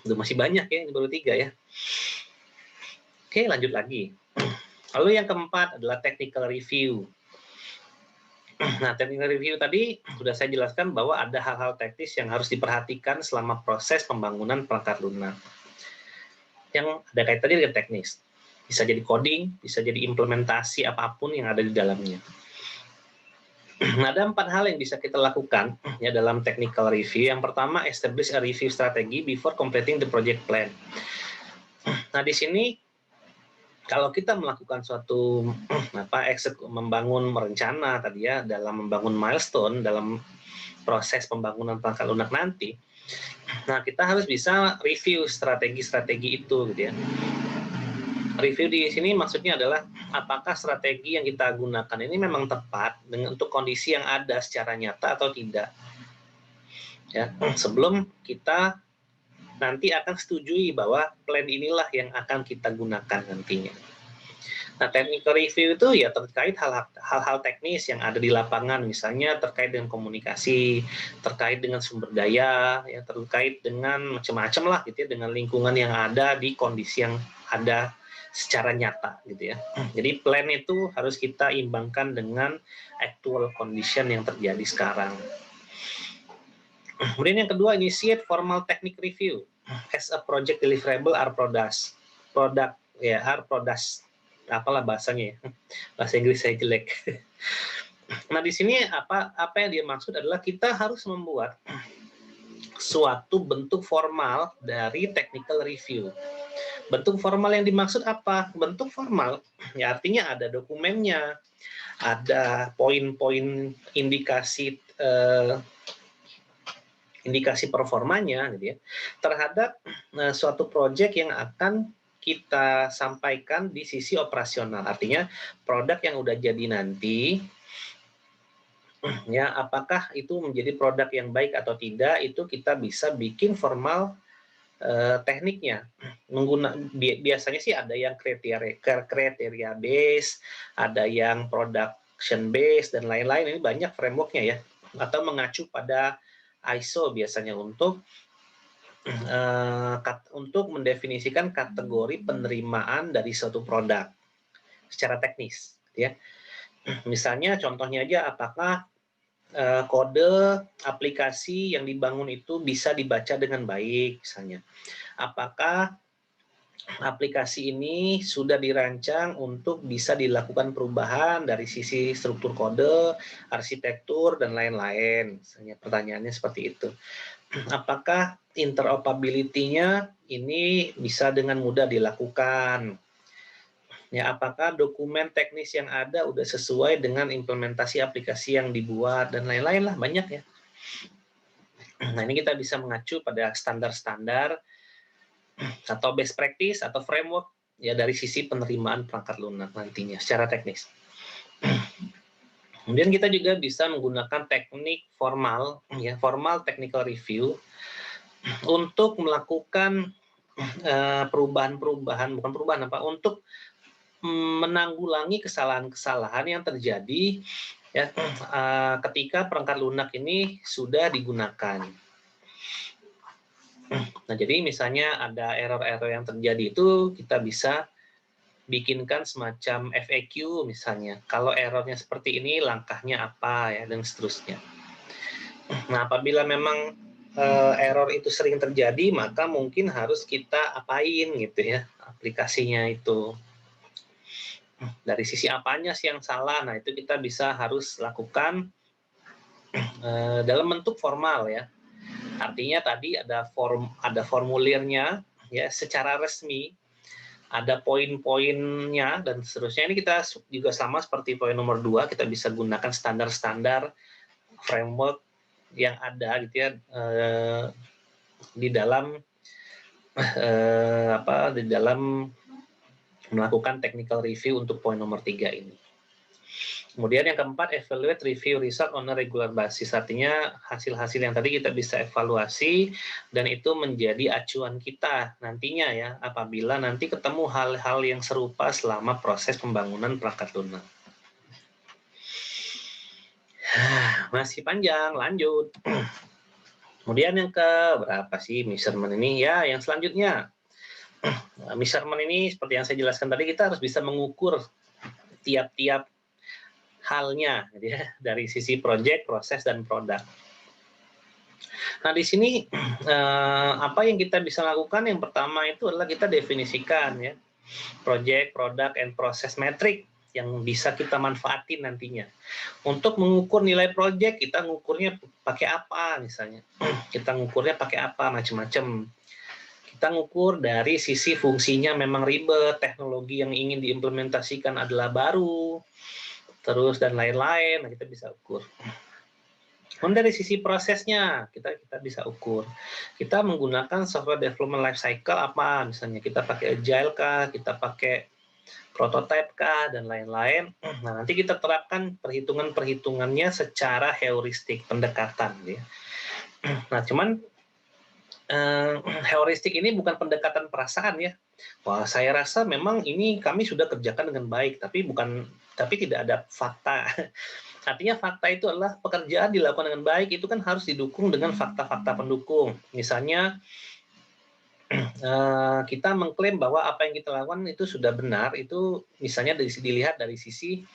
Udah masih banyak ya, ini baru 3 ya. Oke, lanjut lagi. Lalu yang keempat adalah technical review. Nah, technical review tadi sudah saya jelaskan bahwa ada hal-hal teknis yang harus diperhatikan selama proses pembangunan perangkat lunak. Yang ada kaitannya dengan teknis. Bisa jadi coding, bisa jadi implementasi apapun yang ada di dalamnya. Nah, ada 4 hal yang bisa kita lakukan ya dalam technical review. Yang pertama, establish a review strategy before completing the project plan. Nah, di sini kalau kita melakukan suatu membangun rencana tadi ya, dalam membangun milestone dalam proses pembangunan perangkat lunak nanti, nah kita harus bisa review strategi-strategi itu gitu ya. Review di sini maksudnya adalah apakah strategi yang kita gunakan ini memang tepat untuk kondisi yang ada secara nyata atau tidak. Ya, sebelum kita nanti akan setujui bahwa plan inilah yang akan kita gunakan nantinya. Nah, technical review itu ya terkait hal-hal teknis yang ada di lapangan, misalnya terkait dengan komunikasi, terkait dengan sumber daya, ya terkait dengan macam-macam lah gitu ya, dengan lingkungan yang ada di kondisi yang ada secara nyata gitu ya. Jadi plan itu harus kita imbangkan dengan actual condition yang terjadi sekarang. Kemudian yang kedua, initiate formal technical review as a project deliverable are products. Apalah bahasanya ya. Bahasa Inggris saya jelek. Nah, di sini apa yang dia maksud adalah kita harus membuat suatu bentuk formal dari technical review. Bentuk formal yang dimaksud apa? Bentuk formal ya artinya ada dokumennya, ada poin-poin indikasi indikasi performanya gitu ya, terhadap suatu proyek yang akan kita sampaikan di sisi operasional. Artinya produk yang udah jadi nanti ya apakah itu menjadi produk yang baik atau tidak, itu kita bisa bikin formal tekniknya. Biasanya sih ada yang kriteria base, ada yang production base dan lain-lain. Ini banyak frameworknya ya, atau mengacu pada ISO biasanya untuk untuk mendefinisikan kategori penerimaan dari suatu produk secara teknis, ya. Misalnya contohnya aja, apakah kode aplikasi yang dibangun itu bisa dibaca dengan baik, misalnya. Apakah aplikasi ini sudah dirancang untuk bisa dilakukan perubahan dari sisi struktur kode, arsitektur, dan lain-lain. Misalnya pertanyaannya seperti itu. Apakah interoperability-nya ini bisa dengan mudah dilakukan? Ya, apakah dokumen teknis yang ada udah sesuai dengan implementasi aplikasi yang dibuat dan lain-lain lah, banyak ya. Nah, ini kita bisa mengacu pada standar-standar atau best practice atau framework ya dari sisi penerimaan perangkat lunak nantinya secara teknis. Kemudian kita juga bisa menggunakan teknik formal ya, formal technical review untuk melakukan perubahan-perubahan, bukan perubahan apa, untuk menanggulangi kesalahan-kesalahan yang terjadi ya ketika perangkat lunak ini sudah digunakan. Nah, jadi misalnya ada error-error yang terjadi itu kita bisa bikinkan semacam FAQ misalnya. Kalau errornya seperti ini, langkahnya apa ya, dan seterusnya. Nah, apabila memang error itu sering terjadi, maka mungkin harus kita apain gitu ya aplikasinya itu. Dari sisi apanya sih yang salah? Nah, itu kita bisa harus lakukan dalam bentuk formal ya. Artinya tadi ada formulirnya ya secara resmi, ada poin-poinnya dan seterusnya. Ini kita juga sama seperti poin nomor 2, kita bisa gunakan standar-standar framework yang ada gitu ya di dalam di dalam melakukan technical review untuk poin nomor 3 ini. Kemudian yang keempat, evaluate review result on a regular basis. Artinya hasil-hasil yang tadi kita bisa evaluasi dan itu menjadi acuan kita nantinya ya apabila nanti ketemu hal-hal yang serupa selama proses pembangunan perangkat lunak. Masih panjang, lanjut. Kemudian yang ke berapa sih measurement ini? Ya, yang selanjutnya. Measurement ini seperti yang saya jelaskan tadi, kita harus bisa mengukur tiap-tiap halnya gitu ya, dari sisi project, proses, dan produk. Nah, di sini apa yang kita bisa lakukan? Yang pertama itu adalah kita definisikan ya project, product, and process metric yang bisa kita manfaatin nantinya. Untuk mengukur nilai project, kita ngukurnya pakai apa misalnya? Kita ngukurnya pakai apa? Macam-macam. Kita ngukur dari sisi fungsinya memang ribet, teknologi yang ingin diimplementasikan adalah baru, terus dan lain-lain, nah kita bisa ukur. Kemudian dari sisi prosesnya, kita bisa ukur. Kita menggunakan software development life cycle apa, misalnya kita pakai agile kah, kita pakai prototype kah, dan lain-lain. Nah, nanti kita terapkan perhitungan-perhitungannya secara heuristik, pendekatan. Ya. Nah, cuman heuristik ini bukan pendekatan perasaan ya. Wah, saya rasa memang ini kami sudah kerjakan dengan baik, tapi tidak ada fakta. Artinya fakta itu adalah pekerjaan dilakukan dengan baik itu kan harus didukung dengan fakta-fakta pendukung. Misalnya kita mengklaim bahwa apa yang kita lakukan itu sudah benar, itu misalnya dilihat dari sisi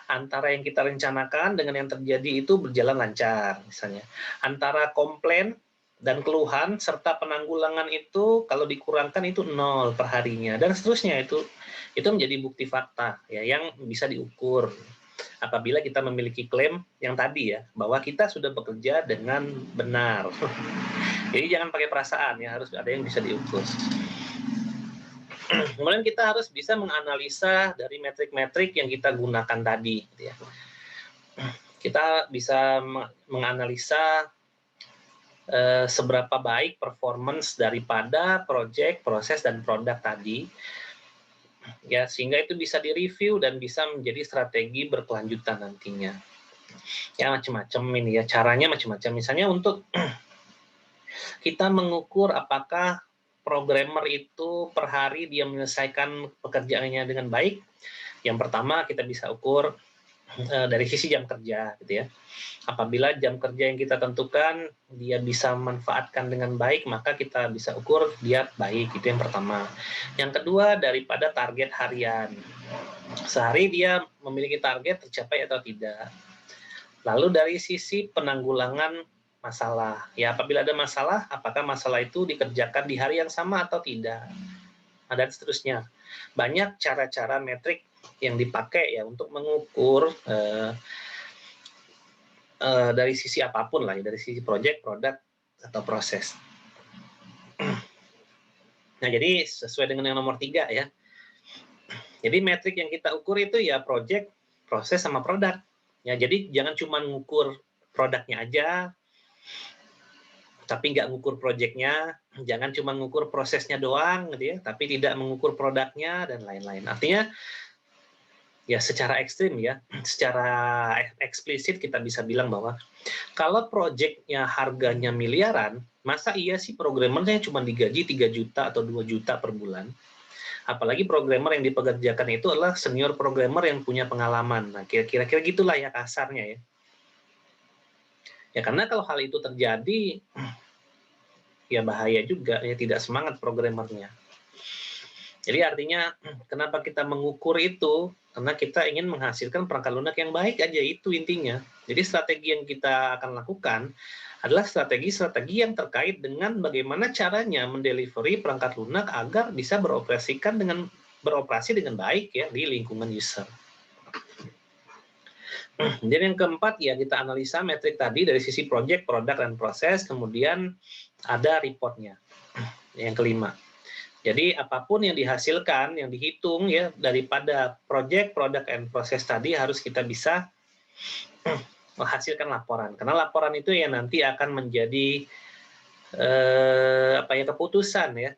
antara yang kita rencanakan dengan yang terjadi itu berjalan lancar misalnya. Antara komplain dan keluhan serta penanggulangan itu kalau dikurangkan itu 0 per harinya dan seterusnya, itu menjadi bukti fakta ya yang bisa diukur apabila kita memiliki klaim yang tadi ya bahwa kita sudah bekerja dengan benar. Jadi jangan pakai perasaan ya, harus ada yang bisa diukur. Kemudian kita harus bisa menganalisa dari metrik-metrik yang kita gunakan tadi ya. Kita bisa menganalisa seberapa baik performance daripada project, proses, dan produk tadi ya sehingga itu bisa direview dan bisa menjadi strategi berkelanjutan nantinya. Ya macam-macam ini ya, caranya macam-macam. Misalnya untuk kita mengukur apakah programmer itu per hari dia menyelesaikan pekerjaannya dengan baik. Yang pertama kita bisa ukur dari sisi jam kerja gitu ya. Apabila jam kerja yang kita tentukan dia bisa memanfaatkan dengan baik, maka kita bisa ukur dia baik, itu yang pertama. Yang kedua, daripada target harian. Sehari dia memiliki target tercapai atau tidak. Lalu dari sisi penanggulangan masalah, ya apabila ada masalah, apakah masalah itu dikerjakan di hari yang sama atau tidak, dan seterusnya. Banyak cara-cara metrik yang dipakai ya untuk mengukur dari sisi apapun lah, dari sisi project, produk, atau proses. Nah, jadi sesuai dengan yang nomor 3 ya. Jadi metrik yang kita ukur itu ya project, proses, sama produk. Ya, jadi jangan cuma ngukur produknya aja, tapi nggak ngukur projectnya. Jangan cuma ngukur prosesnya doang, gitu ya, tapi tidak mengukur produknya dan lain-lain. Artinya ya secara ekstrim ya, secara eksplisit kita bisa bilang bahwa kalau projectnya harganya miliaran, masa iya sih programmernya cuma digaji 3 juta atau 2 juta per bulan? Apalagi programmer yang dipekerjakan itu adalah senior programmer yang punya pengalaman. Nah, kira-kira gitulah ya kasarnya ya. Ya karena kalau hal itu terjadi, ya bahaya juga, ya tidak semangat programmernya. Jadi artinya kenapa kita mengukur itu? Karena kita ingin menghasilkan perangkat lunak yang baik aja, itu intinya. Jadi strategi yang kita akan lakukan adalah strategi-strategi yang terkait dengan bagaimana caranya mendelivery perangkat lunak agar bisa beroperasi dengan baik ya di lingkungan user. Jadi yang keempat ya kita analisa metrik tadi dari sisi project, produk, dan proses, kemudian ada reportnya. Yang kelima. Jadi apapun yang dihasilkan, yang dihitung ya daripada project, produk, dan proses tadi harus kita bisa menghasilkan laporan. Karena laporan itu ya nanti akan menjadi keputusan ya.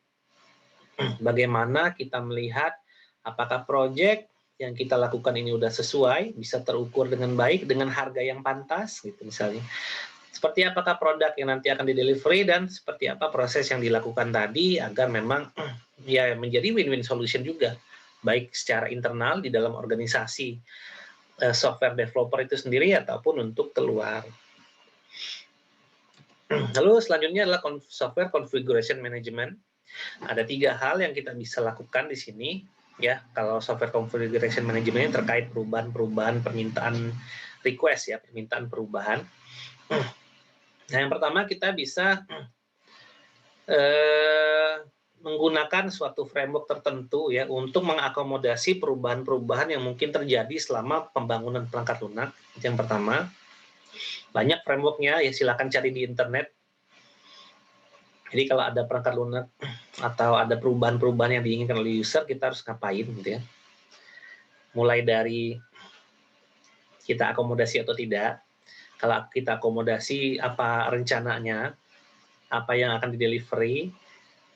Bagaimana kita melihat apakah project yang kita lakukan ini udah sesuai, bisa terukur dengan baik, dengan harga yang pantas gitu misalnya. Seperti apakah produk yang nanti akan di-delivery dan seperti apa proses yang dilakukan tadi agar memang ya menjadi win-win solution juga, baik secara internal di dalam organisasi software developer itu sendiri ataupun untuk keluar. Lalu selanjutnya adalah software configuration management. Ada 3 hal yang kita bisa lakukan di sini ya. Kalau software configuration management terkait perubahan-perubahan permintaan request ya, permintaan perubahan. Nah, yang pertama kita bisa menggunakan suatu framework tertentu ya untuk mengakomodasi perubahan-perubahan yang mungkin terjadi selama pembangunan perangkat lunak. Itu yang pertama. Banyak frameworknya ya, silakan cari di internet. Jadi kalau ada perangkat lunak atau ada perubahan-perubahan yang diinginkan oleh user, kita harus ngapain gitu ya. Mulai dari kita akomodasi atau tidak. Kalau kita akomodasi, apa rencananya, apa yang akan di-delivery,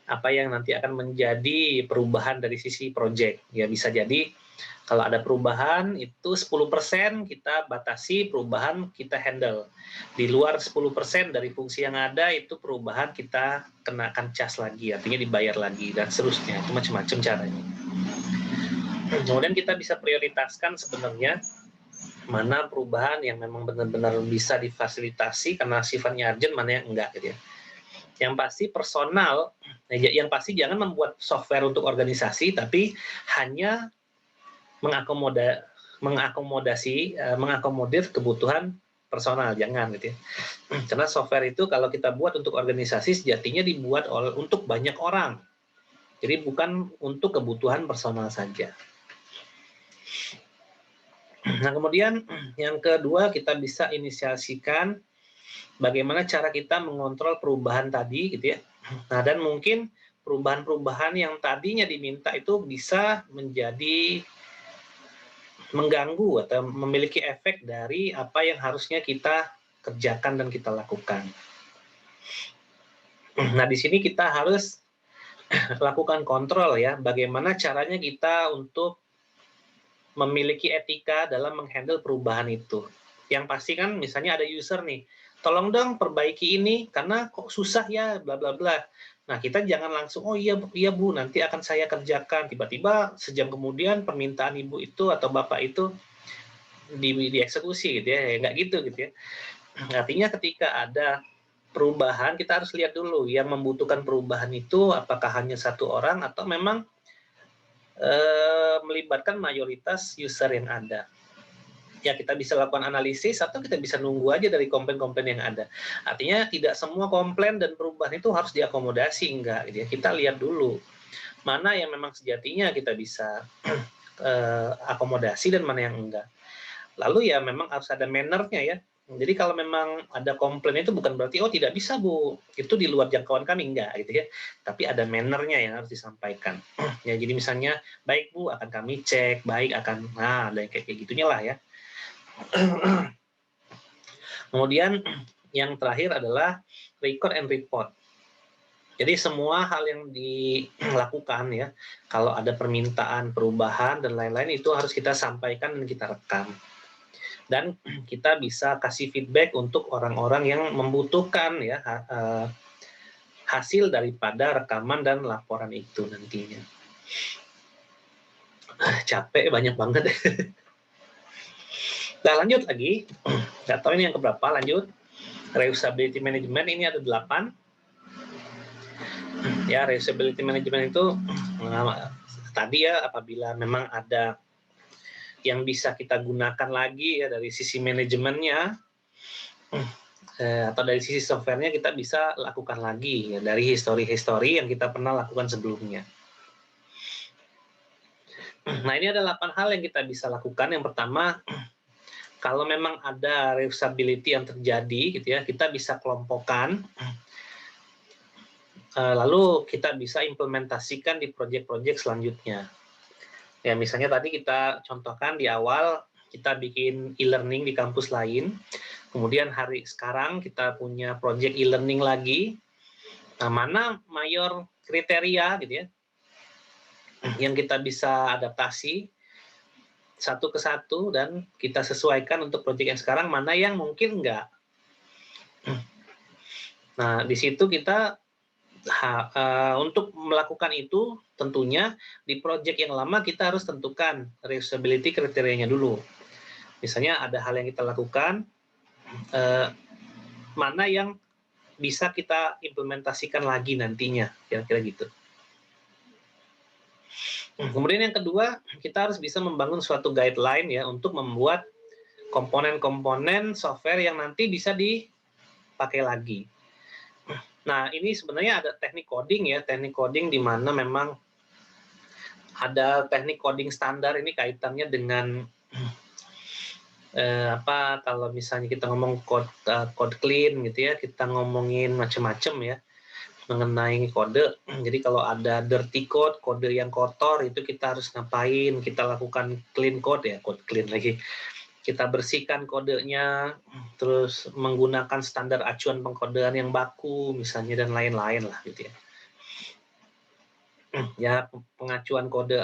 apa yang nanti akan menjadi perubahan dari sisi project. Ya bisa jadi kalau ada perubahan itu 10% kita batasi perubahan kita handle. Di luar 10% dari fungsi yang ada itu perubahan kita kenakan cas lagi, artinya dibayar lagi dan seterusnya. Itu macam-macam caranya. Kemudian kita bisa prioritaskan sebenarnya mana perubahan yang memang benar-benar bisa difasilitasi karena sifatnya urgent, mana yang enggak gitu ya. Yang pasti personal, yang pasti jangan membuat software untuk organisasi, tapi hanya mengakomodir kebutuhan personal, jangan gitu ya. Karena software itu kalau kita buat untuk organisasi sejatinya dibuat untuk banyak orang. Jadi bukan untuk kebutuhan personal saja. Nah, kemudian yang kedua kita bisa inisiasikan bagaimana cara kita mengontrol perubahan tadi gitu ya. Nah, dan mungkin perubahan-perubahan yang tadinya diminta itu bisa menjadi mengganggu atau memiliki efek dari apa yang harusnya kita kerjakan dan kita lakukan. Nah, di sini kita harus lakukan kontrol ya, bagaimana caranya kita untuk memiliki etika dalam menghandle perubahan itu. Yang pasti kan misalnya ada user nih, tolong dong perbaiki ini karena kok susah ya bla bla bla. Nah, kita jangan langsung oh iya Bu, nanti akan saya kerjakan. Tiba-tiba sejam kemudian permintaan Ibu itu atau Bapak itu dieksekusi gitu ya, nggak gitu ya. Artinya ketika ada perubahan kita harus lihat dulu yang membutuhkan perubahan itu apakah hanya satu orang atau memang melibatkan mayoritas user yang ada. Ya kita bisa lakukan analisis atau kita bisa nunggu aja dari komplain-komplain yang ada. Artinya tidak semua komplain dan perubahan itu harus diakomodasi, enggak gitu ya. Kita lihat dulu mana yang memang sejatinya kita bisa akomodasi dan mana yang enggak. Lalu ya memang harus ada manner-nya ya. Jadi kalau memang ada komplain itu bukan berarti oh tidak bisa Bu, itu di luar jangkauan kami, enggak gitu ya. Tapi ada manner-nya yang harus disampaikan. Ya jadi misalnya baik Bu akan kami cek, baik akan ada kayak gitunya lah ya. Kemudian yang terakhir adalah record and report. Jadi semua hal yang dilakukan ya, kalau ada permintaan perubahan dan lain-lain itu harus kita sampaikan dan kita rekam. Dan kita bisa kasih feedback untuk orang-orang yang membutuhkan ya hasil daripada rekaman dan laporan itu nantinya. Capek banyak banget. Nah lanjut lagi, nggak tahu ini yang keberapa, lanjut. Reusability Management ini ada 8. Ya, reusability management itu tadi ya apabila memang ada yang bisa kita gunakan lagi ya dari sisi manajemennya atau dari sisi softwarenya kita bisa lakukan lagi ya dari history yang kita pernah lakukan sebelumnya. Nah ini ada 8 hal yang kita bisa lakukan. Yang pertama, kalau memang ada reusability yang terjadi gitu ya, kita bisa kelompokkan. Lalu kita bisa implementasikan di proyek-proyek selanjutnya. Ya misalnya tadi kita contohkan di awal kita bikin e-learning di kampus lain, kemudian hari sekarang kita punya proyek e-learning lagi. Nah mana mayor kriteria gitu ya yang kita bisa adaptasi satu ke satu dan kita sesuaikan untuk proyek yang sekarang, mana yang mungkin enggak. Nah di situ kita untuk melakukan itu tentunya di proyek yang lama kita harus tentukan reusability kriterianya dulu. Misalnya ada hal yang kita lakukan, mana yang bisa kita implementasikan lagi nantinya, kira-kira gitu. Kemudian yang kedua, kita harus bisa membangun suatu guideline ya untuk membuat komponen-komponen software yang nanti bisa dipakai lagi. Nah, ini sebenarnya ada teknik coding ya, teknik coding di mana memang ada teknik coding standar, ini kaitannya dengan kalau misalnya kita ngomong code clean gitu ya, kita ngomongin macam-macam ya mengenai kode. Jadi kalau ada dirty code, kode yang kotor itu kita harus ngapain? Kita lakukan clean code ya, code clean lagi. Kita bersihkan kodenya, terus menggunakan standar acuan pengkodean yang baku misalnya dan lain-lain lah gitu ya. Ya pengacuan kode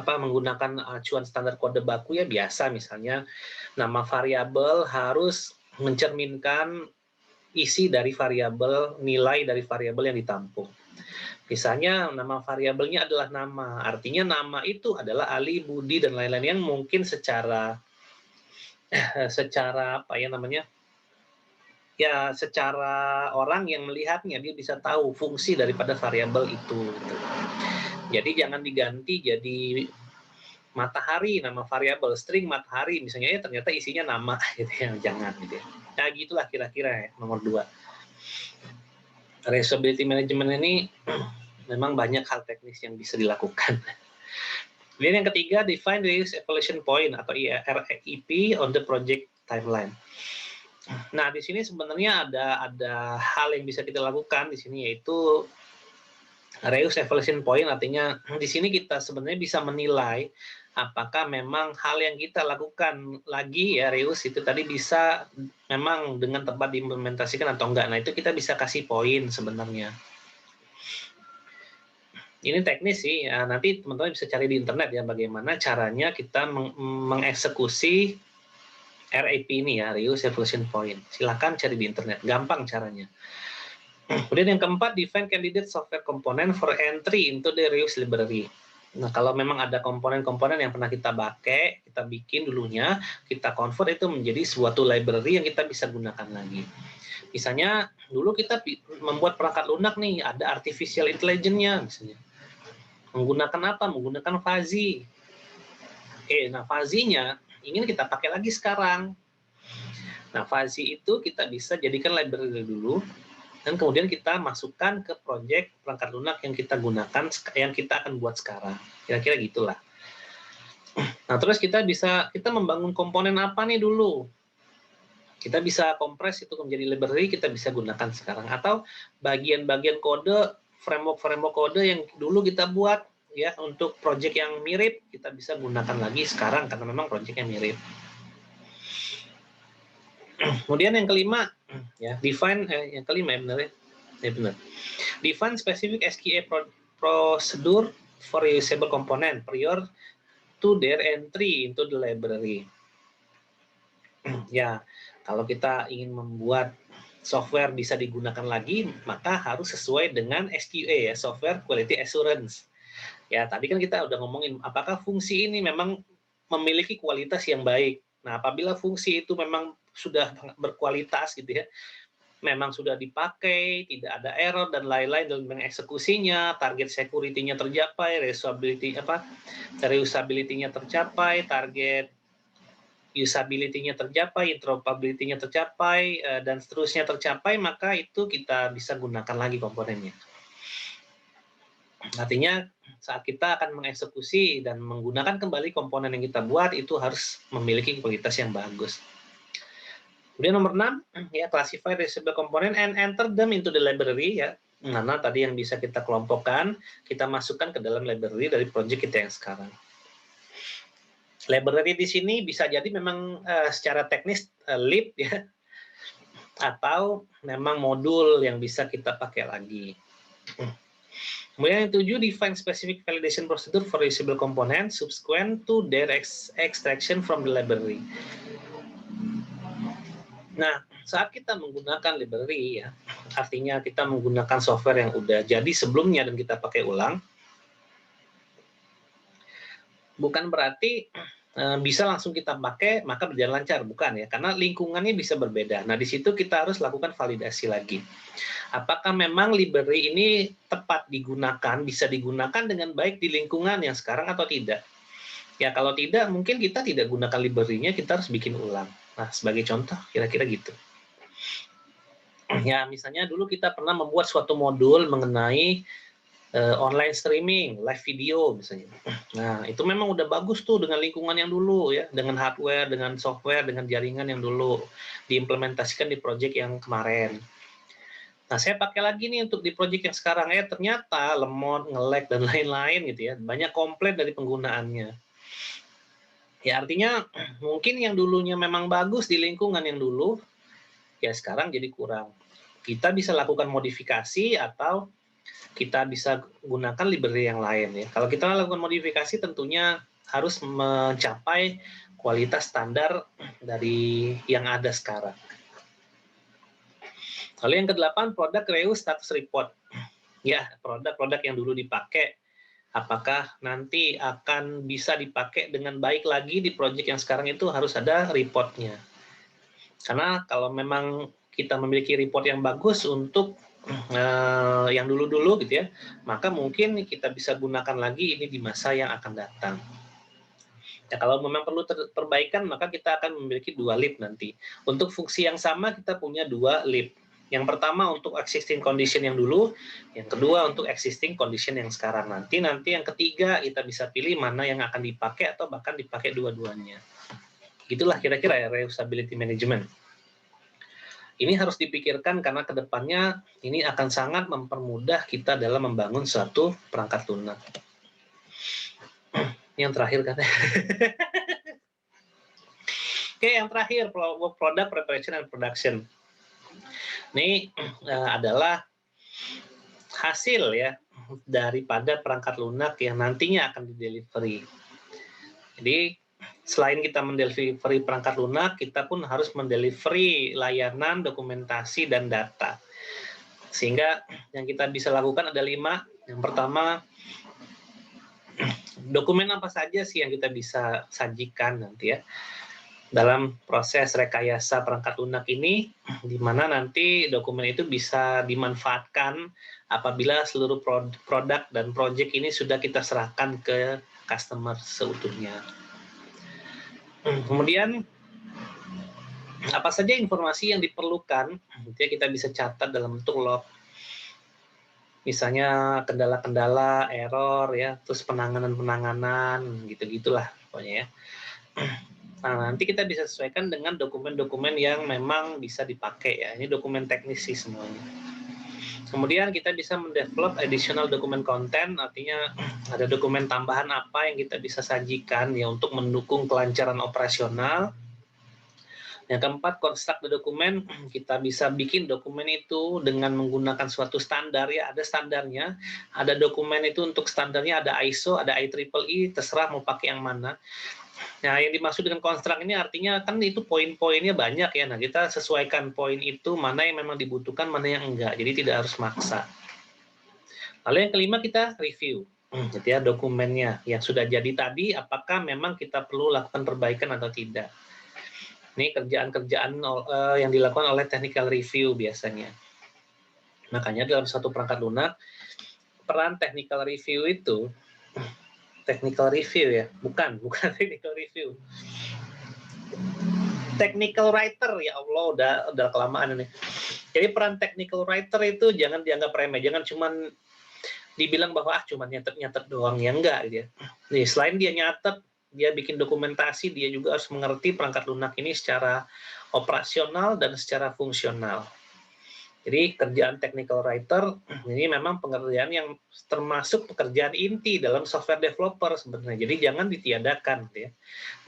menggunakan acuan standar kode baku ya biasa misalnya nama variabel harus mencerminkan isi dari variabel, nilai dari variabel yang ditampung. Misalnya nama variabelnya adalah nama, artinya nama itu adalah Ali, Budi dan lain-lain yang mungkin secara apa ya namanya? Ya secara orang yang melihatnya dia bisa tahu fungsi daripada variabel itu. Gitu. Jadi jangan diganti jadi matahari, nama variabel string matahari misalnya ya ternyata isinya nama gitu ya, jangan gitu ya. Nah gitulah kira-kira ya, nomor 2. Reusability management ini memang banyak hal teknis yang bisa dilakukan. Kemudian yang ketiga, define reuse evaluation point atau REP on the project timeline. Nah di sini sebenarnya ada hal yang bisa kita lakukan di sini yaitu reuse evaluation point, artinya di sini kita sebenarnya bisa menilai apakah memang hal yang kita lakukan lagi ya reuse itu tadi bisa memang dengan tepat diimplementasikan atau enggak. Nah itu kita bisa kasih poin sebenarnya. Ini teknis sih, ya, nanti teman-teman bisa cari di internet ya bagaimana caranya kita mengeksekusi RAP ini ya, reuse evaluation point. Silakan cari di internet, gampang caranya. Kemudian yang keempat, define candidate software component for entry into the reuse library. Nah, kalau memang ada komponen-komponen yang pernah kita pakai, kita bikin dulunya, kita convert itu menjadi suatu library yang kita bisa gunakan lagi. Misalnya, dulu kita membuat perangkat lunak nih, ada artificial intelligence-nya misalnya. Menggunakan apa? Menggunakan fuzzy. Oke, nah fuzzy-nya ingin kita pakai lagi sekarang. Nah, fuzzy itu kita bisa jadikan library dulu, dan kemudian kita masukkan ke project perangkat lunak yang kita gunakan, yang kita akan buat sekarang. Kira-kira gitulah. Nah, terus kita membangun komponen apa nih dulu? Kita bisa kompres itu menjadi library, kita bisa gunakan sekarang. Atau bagian-bagian kode, framework kode yang dulu kita buat ya untuk project yang mirip, kita bisa gunakan lagi sekarang karena memang project yang mirip. Kemudian yang kelima, ya define yang kelima ya benar ya, ya benar. Define specific SQA procedure for reusable component prior to their entry into the library. Ya, kalau kita ingin membuat software bisa digunakan lagi, maka harus sesuai dengan SQA ya, Software Quality Assurance. Ya, tadi kan kita udah ngomongin apakah fungsi ini memang memiliki kualitas yang baik. Nah, apabila fungsi itu memang sudah berkualitas gitu ya, memang sudah dipakai, tidak ada error dan lain-lain dalam mengeksekusinya, target security-nya tercapai, reusability-nya tercapai, target usability-nya tercapai, interoperability-nya tercapai, dan seterusnya tercapai, maka itu kita bisa gunakan lagi komponennya. Artinya saat kita akan mengeksekusi dan menggunakan kembali komponen yang kita buat, itu harus memiliki kualitas yang bagus. Kemudian nomor 6, ya, classify reusable component and enter them into the library, ya. Mana tadi yang bisa kita kelompokkan, kita masukkan ke dalam library dari project kita yang sekarang. Library di sini bisa jadi memang secara teknis lib ya, atau memang modul yang bisa kita pakai lagi. Kemudian yang 7, define specific validation procedure for reusable component subsequent to their extraction from the library. Nah, saat kita menggunakan library ya, artinya kita menggunakan software yang udah jadi sebelumnya dan kita pakai ulang, bukan berarti bisa langsung kita pakai maka berjalan lancar, bukan ya, karena lingkungannya bisa berbeda. Nah, di situ kita harus lakukan validasi lagi. Apakah memang library ini tepat digunakan, bisa digunakan dengan baik di lingkungan yang sekarang atau tidak? Ya, kalau tidak, mungkin kita tidak gunakan library-nya, kita harus bikin ulang. Nah, sebagai contoh, kira-kira gitu. Ya, misalnya dulu kita pernah membuat suatu modul mengenai online streaming, live video misalnya. Nah, itu memang udah bagus tuh dengan lingkungan yang dulu ya, dengan hardware, dengan software, dengan jaringan yang dulu diimplementasikan di project yang kemarin. Nah, saya pakai lagi nih untuk di project yang sekarang, ternyata lemot, nge-lag, dan lain-lain gitu ya. Banyak komplain dari penggunaannya. Ya, artinya mungkin yang dulunya memang bagus di lingkungan yang dulu, ya sekarang jadi kurang. Kita bisa lakukan modifikasi atau kita bisa gunakan library yang lain ya. Kalau kita lakukan modifikasi tentunya harus mencapai kualitas standar dari yang ada sekarang. Lalu yang ke-8, produk reuse status report. Ya, produk-produk yang dulu dipakai, apakah nanti akan bisa dipakai dengan baik lagi di project yang sekarang, itu harus ada reportnya. Karena kalau memang kita memiliki report yang bagus untuk yang dulu-dulu gitu ya, maka mungkin kita bisa gunakan lagi ini di masa yang akan datang. Ya, kalau memang perlu perbaikan, maka kita akan memiliki 2 lib nanti. Untuk fungsi yang sama kita punya 2 lib. Yang pertama untuk existing condition yang dulu, yang kedua untuk existing condition yang sekarang. Nanti yang ketiga kita bisa pilih mana yang akan dipakai atau bahkan dipakai dua-duanya. Itulah kira-kira ya reusability management. Ini harus dipikirkan karena kedepannya ini akan sangat mempermudah kita dalam membangun suatu perangkat lunak. Yang terakhir kan. Oke, yang terakhir product preparation and production. Ini adalah hasil ya daripada perangkat lunak yang nantinya akan didelivery. Jadi selain kita mendelivery perangkat lunak, kita pun harus mendelivery layanan, dokumentasi, dan data. Sehingga yang kita bisa lakukan ada 5. Yang pertama, Dokumen apa saja sih yang kita bisa sajikan nanti ya dalam proses rekayasa perangkat lunak ini, di mana nanti dokumen itu bisa dimanfaatkan apabila seluruh produk dan project ini sudah kita serahkan ke customer seutuhnya. Kemudian apa saja informasi yang diperlukan, kita bisa catat dalam bentuk log. Misalnya kendala-kendala, error, ya, terus penanganan-penanganan, gitu-gitulah pokoknya ya. Nah, nanti kita bisa sesuaikan dengan dokumen-dokumen yang memang bisa dipakai ya. Ini dokumen teknis sih semuanya. Kemudian kita bisa mendevelop additional dokumen content, artinya ada dokumen tambahan apa yang kita bisa sajikan ya untuk mendukung kelancaran operasional. Yang keempat, construct the dokumen, kita bisa bikin dokumen itu dengan menggunakan suatu standar ya, ada standarnya, ada dokumen itu untuk standarnya, ada ISO, ada IEEE, terserah mau pakai yang mana. Nah, yang dimaksud dengan construct ini artinya kan itu poin-poinnya banyak ya, nah kita sesuaikan poin itu, mana yang memang dibutuhkan, mana yang enggak, jadi tidak harus maksa. Lalu yang kelima kita review, gitu ya, dokumennya yang sudah jadi tadi, apakah memang kita perlu lakukan perbaikan atau tidak. Ini kerjaan-kerjaan yang dilakukan oleh technical review biasanya. Makanya dalam satu perangkat lunak, peran technical review itu, technical review ya, bukan technical review. Technical writer, ya Allah, udah kelamaan ini. Jadi peran technical writer itu jangan dianggap remeh, jangan cuman dibilang bahwa cuman nyatet-nyatet doang, ya enggak gitu ya. Nih, selain dia nyatet, dia bikin dokumentasi, dia juga harus mengerti perangkat lunak ini secara operasional dan secara fungsional. Jadi kerjaan technical writer ini memang pekerjaan yang termasuk pekerjaan inti dalam software developer sebenarnya. Jadi jangan ditiadakan, ya.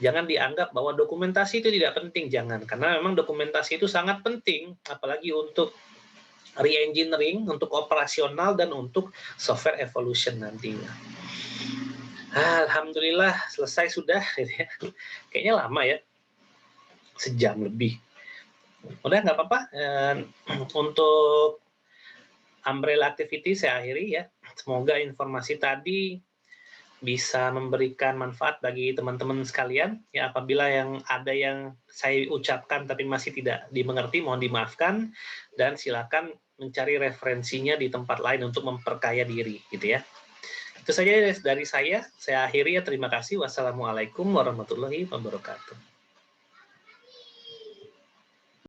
Jangan dianggap bahwa dokumentasi itu tidak penting, jangan. Karena memang dokumentasi itu sangat penting, apalagi untuk re-engineering, untuk operasional dan untuk software evolution nantinya. Alhamdulillah selesai sudah, kayaknya lama ya, sejam lebih. Udah nggak apa-apa. Untuk umbrella activity saya akhiri ya. Semoga informasi tadi bisa memberikan manfaat bagi teman-teman sekalian. Ya, apabila yang ada yang saya ucapkan tapi masih tidak dimengerti, mohon dimaafkan dan silakan mencari referensinya di tempat lain untuk memperkaya diri, gitu ya. Itu saja dari saya akhiri ya, terima kasih. Wassalamualaikum warahmatullahi wabarakatuh.